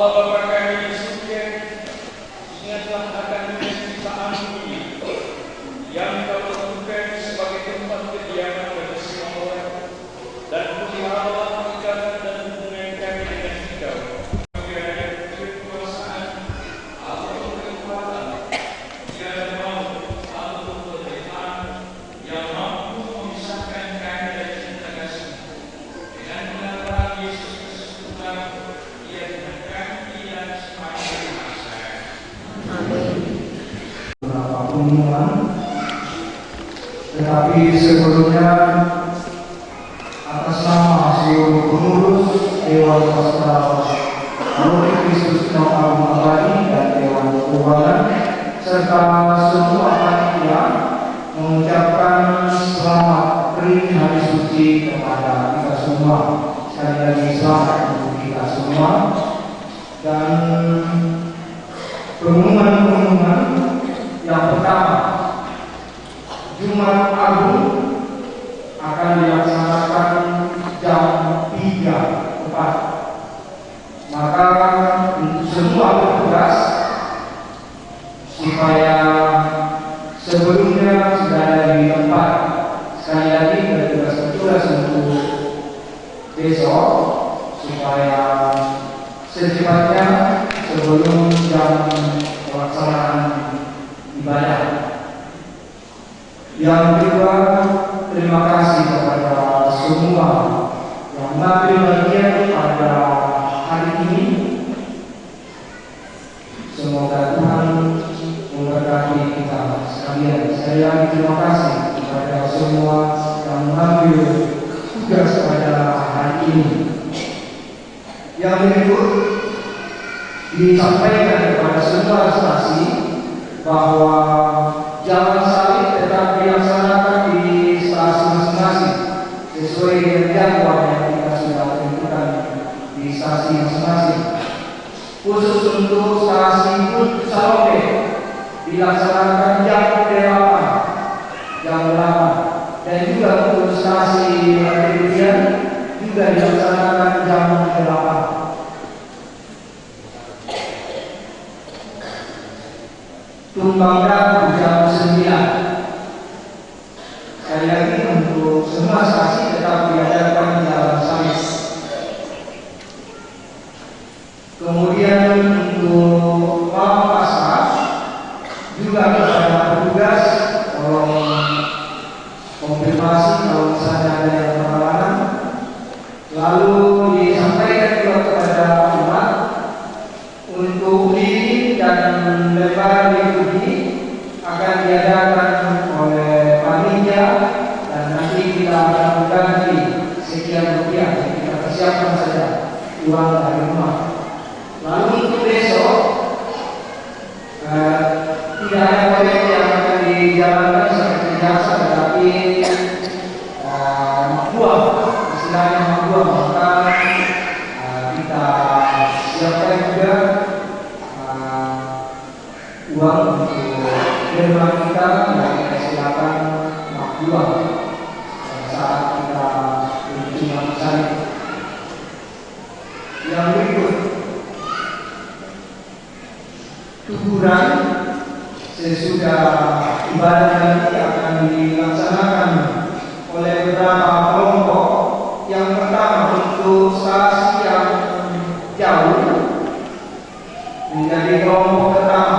Allah Bapa kami di surga, ingatlah akan penciptaan bumi yang Kau tentukan sebagai tempat kediaman bagi semua orang, dan peliharalah ikatan dan hubungan kami dengan Engkau. Kiranya kekuasaan atau kekuatan tiada maut atau penderitaan yang mampu memisahkan kami dari cinta kasih. Dengan pengantaran Yesus Kristus Tuhan, Ia dengan kami dan sepanjang masa. Beberapa pengumuman, tetapi sebelumnya atas nama seluruh pengurus Dewan Pastoral Paroki Kristus Agung Abadi dan Dewan Keuangan serta semua panitia mengucapkan selamat Kering Hari Suci kepada kita semua. Sekali lagi selamat untuk kita semua. Dan pengumuman yang pertama, Jumat Agung akan dilaksanakan jam 3 tepat. Maka untuk semua petugas supaya sebelumnya sudah ada di tempat. Sekali lagi petugas untuk besok supaya secepatnya sebelum jam pelaksanaan ibadah. Yang kedua, terima kasih kepada semua yang mengambil bagian pada hari ini. Semoga Tuhan memberkati kita sekalian. Saya terima kasih kepada semua yang mengambil tugas pada hari ini. Yang berikut disampaikan kepada semua stasi bahwa jalan salib tetap dilaksanakan di stasi masing-masing sesuai dengan jadwal yang kita sudah tentukan di stasi masing-masing. Khusus untuk stasi Bud Salome dilaksanakan jam 8, dan juga untuk stasi Kemudian juga dilaksanakan jam 8. Tumbangkan jam 9. Sekali lagi untuk semua stasi tetap diadakan dalam salib. Kemudian untuk malam pasca juga kepada petugas tolong konfirmasi kalau misalnya ada yang berhalangan. Lalu disampaikan juga kepada umat untuk lilin dan lebaran liturgi akan diadakan oleh panitia dan nanti kita akan mengganti sekian rupiah. Kita persiapkan saja uang dari rumah. Lalu untuk besok tidak ada proyek yang akan dijalankan seperti biasa, tetapi makbuah, istilahnya makbuah, maka kita siapkan juga uang untuk derma kita dan kita silakan makbuah saat kita berjumpa salib. Yang berikut, kuburan sesudah ibadah nanti akan dilaksanakan oleh beberapa kelompok. Yang pertama untuk stasi yang jauh menjadi kelompok pertama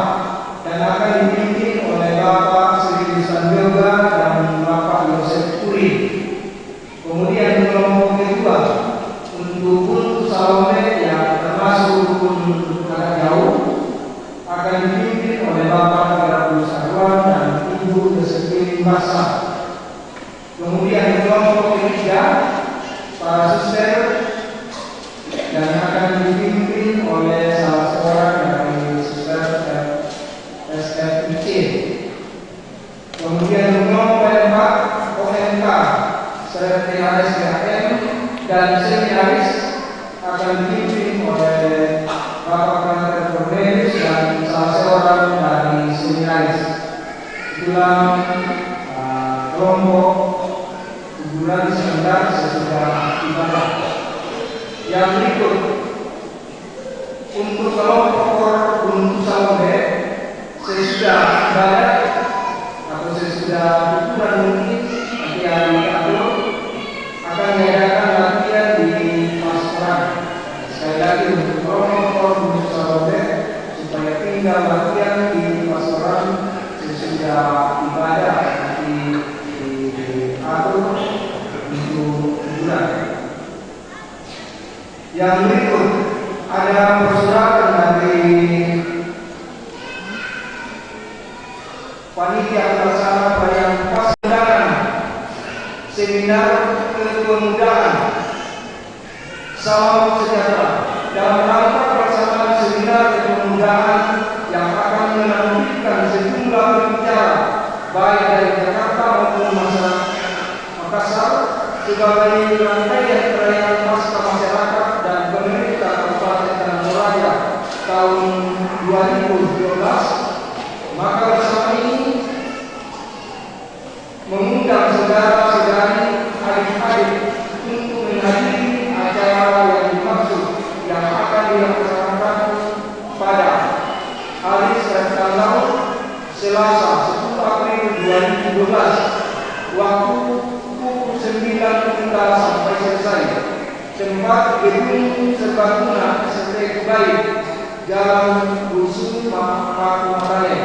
dan akan dipimpin oleh Bapak Sri Sanjoga dan Bapak Yosef Puri. Kemudian kelompok kedua untuk Bud Salome yang termasuk rukun agak jauh akan dipimpin oleh Bapak Gerabu Sarwan dan Ibu Josephine Masa. Kemudian kelompok ketiga para suster dan akan dipimpin oleh salah seorang dari suster SFIC. Kemudian kelompok keempat OMK sekretaris GAM dan seminaris akan dipimpin oleh Bapak Kantor Cornelius dan salah seorang dari seminaris. Itulah kelompok kuburan sebentar sesudah ibadah. Yang berikut untuk kelompok Gunung Salombe sesudah ibadah atau sesudah bukuran mungkin nanti hari Sabtu akan diadakan latihan di pastoran. Sekali lagi untuk kelompok Gunung Salombe supaya tinggal latihan di pastoran sesudah ibadah nanti diatur untuk bulan. Yang berikut ada persyaratan dari panitia pelaksana perayaan Pasundangan seminar kepemudaan salam sejahtera dalam rangka pelaksanaan seminar kepemudaan yang akan menampilkan sejumlah pembicara baik dari Jakarta maupun Makassar sebagai rangkaian perayaan Pasca Masyarakat dan Pemerintah Kabupaten Tanah Toraja tahun 2012, maka bersama ini mengundang saudara-saudari adik-adik untuk menghadiri acara yang dimaksud yang akan dilaksanakan pada hari tanggal Selasa 10 April 2012 waktu pukul 9 sampai selesai. Tempat gedung serbaguna ST Baik, Jalan Dusun Makumatae.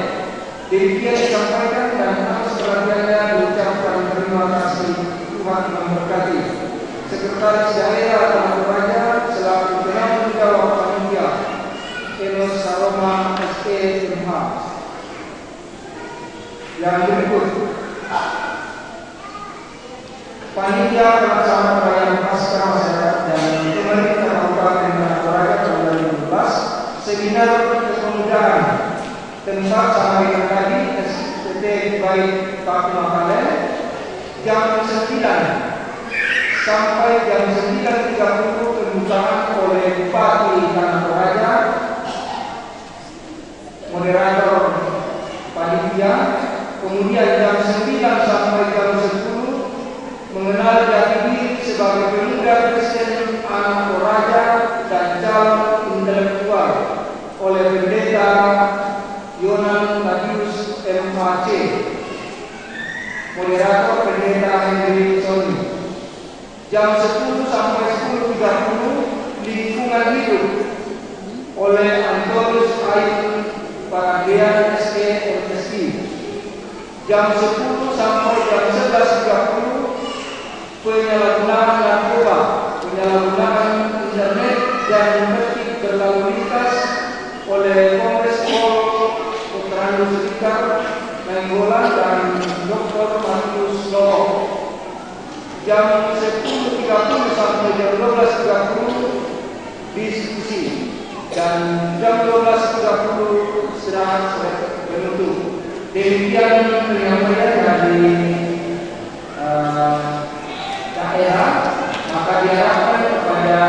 Demikian disampaikan dan atas perhatiannya diucapkan terima kasih, Tuhan memberkati. Sekretaris Daerah Tanah Toraja selaku penanggung jawab panitia Enos Saloma STMH. Yang berikut panitia pelaksana perayaan Pasca Masyarakat dan Pemerintah Kabupaten Tanah Toraja tahun 2012 seminar kepemudaan. Tempat sama dengan tadi STT Baik Pakumatae jam 9 sampai jam 9.30 pembukaan oleh Bupati Tanah Toraja, moderator panitia. Kemudian jam 9 sampai jam 10 mengenal jati diri sebagai pemuda Kristen Anak Toraja dan calon intelektual oleh Pendeta Yonan Tadius MAC, moderator Pendeta Henry Sony. Jam 10 sampai 10.30 lingkungan hidup oleh Antonius Ain Paragian SKMSI. Jam 10 sampai jam 11.30 penyalahgunaan narkoba, penyalahgunaan internet dan tertib berlalu lintas oleh Kongres Pol Putranu Sekar Nainggolan dan Dr. Matius Loro. Jam 10.30 sampai jam 12.30 diskusi dan jam 12.30 istirahat penutup. Demikian penyampaian dari daerah, maka diharapkan kepada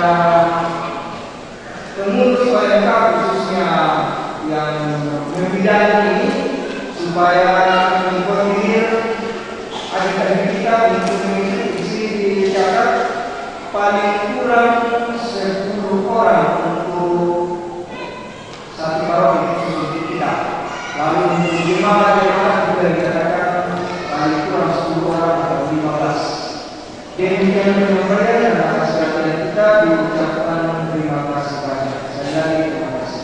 pengurus OMK khususnya yang membidangi ini supaya mengkoordinir adik-adik kita untuk mengikuti di sini dicatat paling kurang 10 orang untuk satu paroki untuk kita. Lalu untuk jemaat juga dikatakan paling kurang 10 orang atau 15. Demikian penyampaian dan atas perhatian kita diucapkan terima kasih banyak. Sekali lagi terima kasih.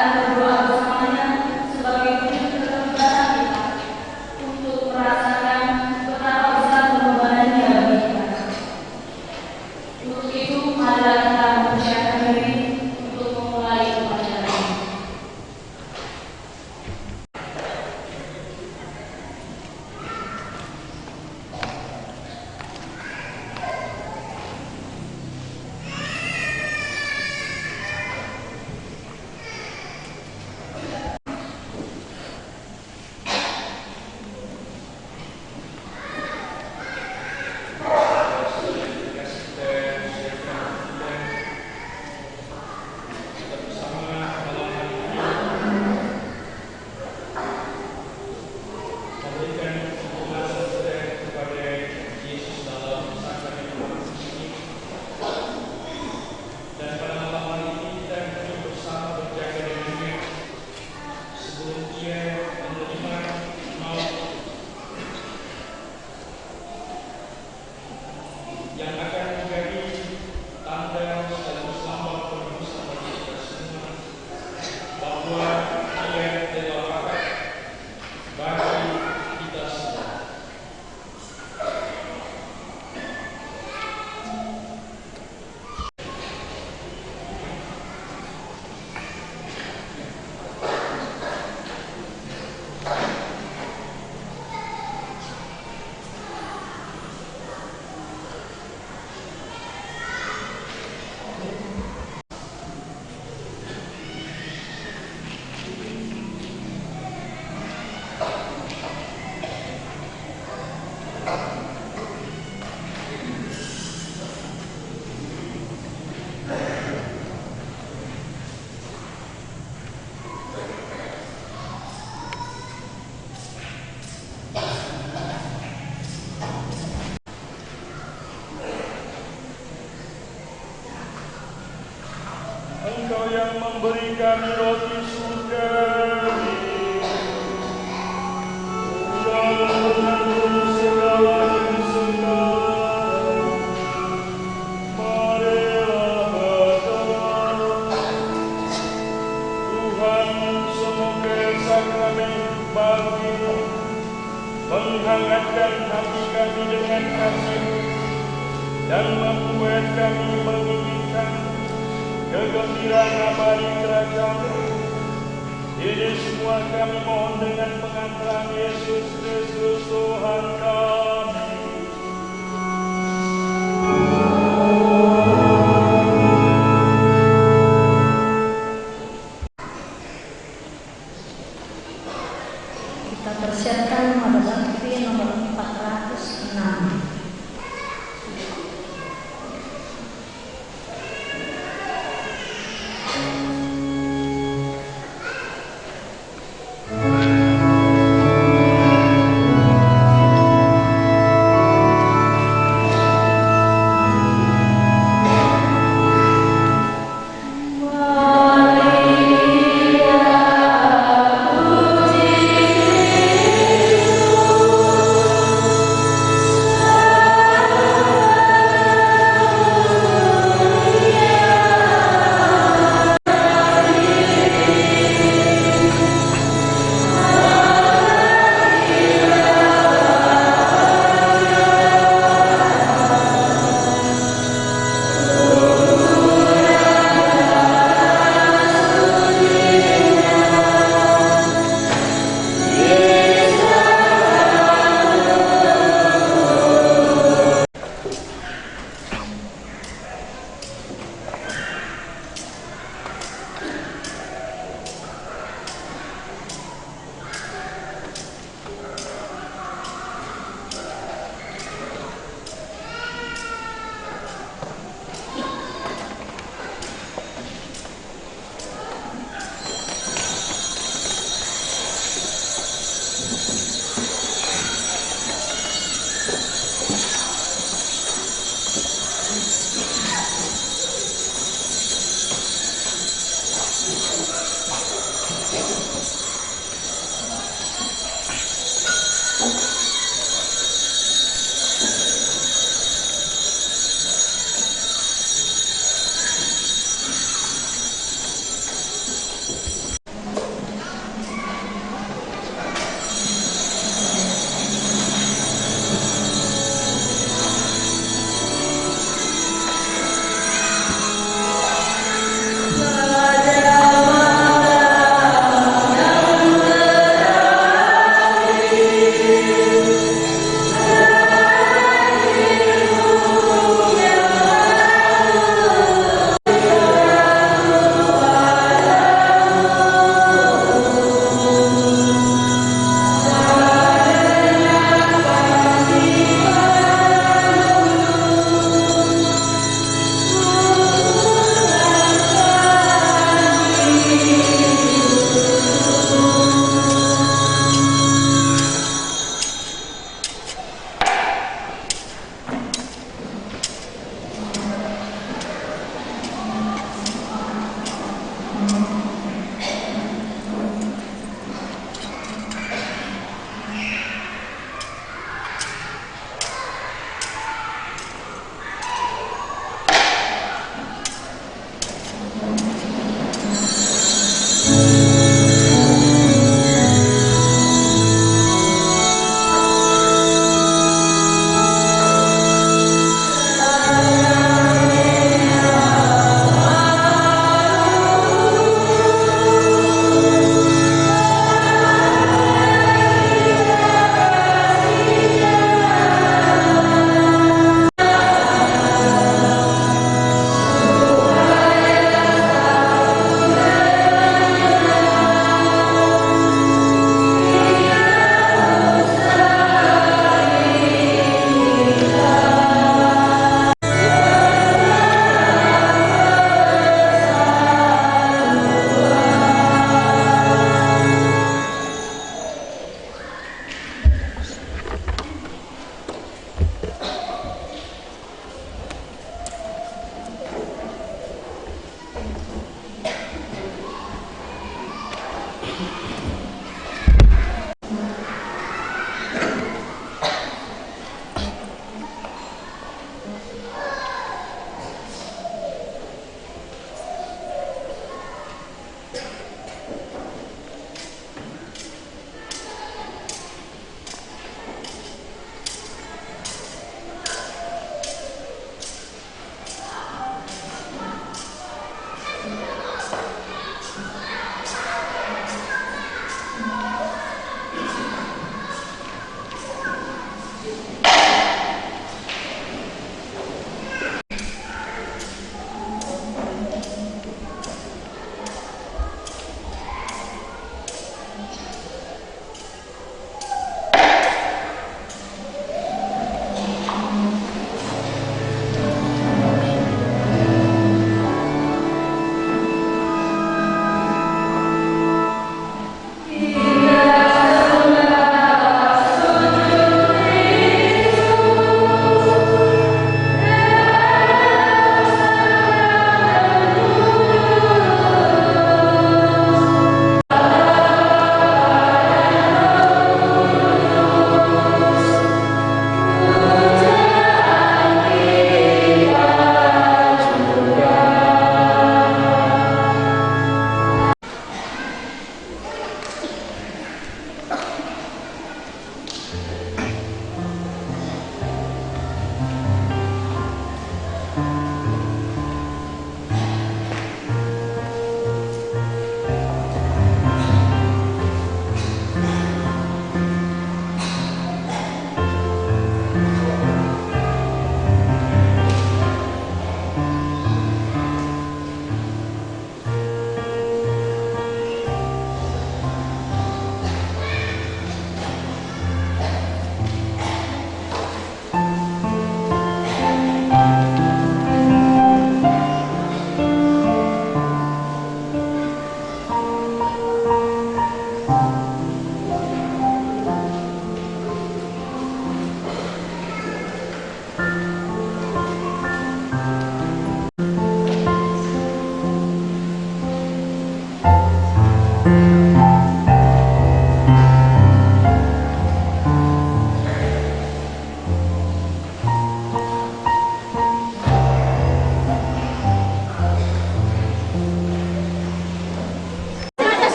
akan berdoa bersamanya sebagai wujud keterlibatan kita untuk merasakan betapa besar pengorbanannya bagi kita. Untuk itu, marilah kita mempersiapkan diri untuk memulai upacara ini. yang akan menjadi tanda sekaligus lambang penebusan bagi kita semua bahwa Dia telah wafat bagi kita semua. Engkau yang memberi kami roti surga ini, dalam menanggung segala kesukaran, marilah berdoa. Tuhan, semoga sakramen bagimu menghangatkan hati kami dengan kasih dan membuat kami menginginkan kegembiraan abadi kerajaan. Ini semua kami mohon dengan pengantaran Yesus Kristus Tuhan kami. Kita persiapkan pada bakti nomor 406. Puji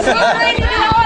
Terima kasih.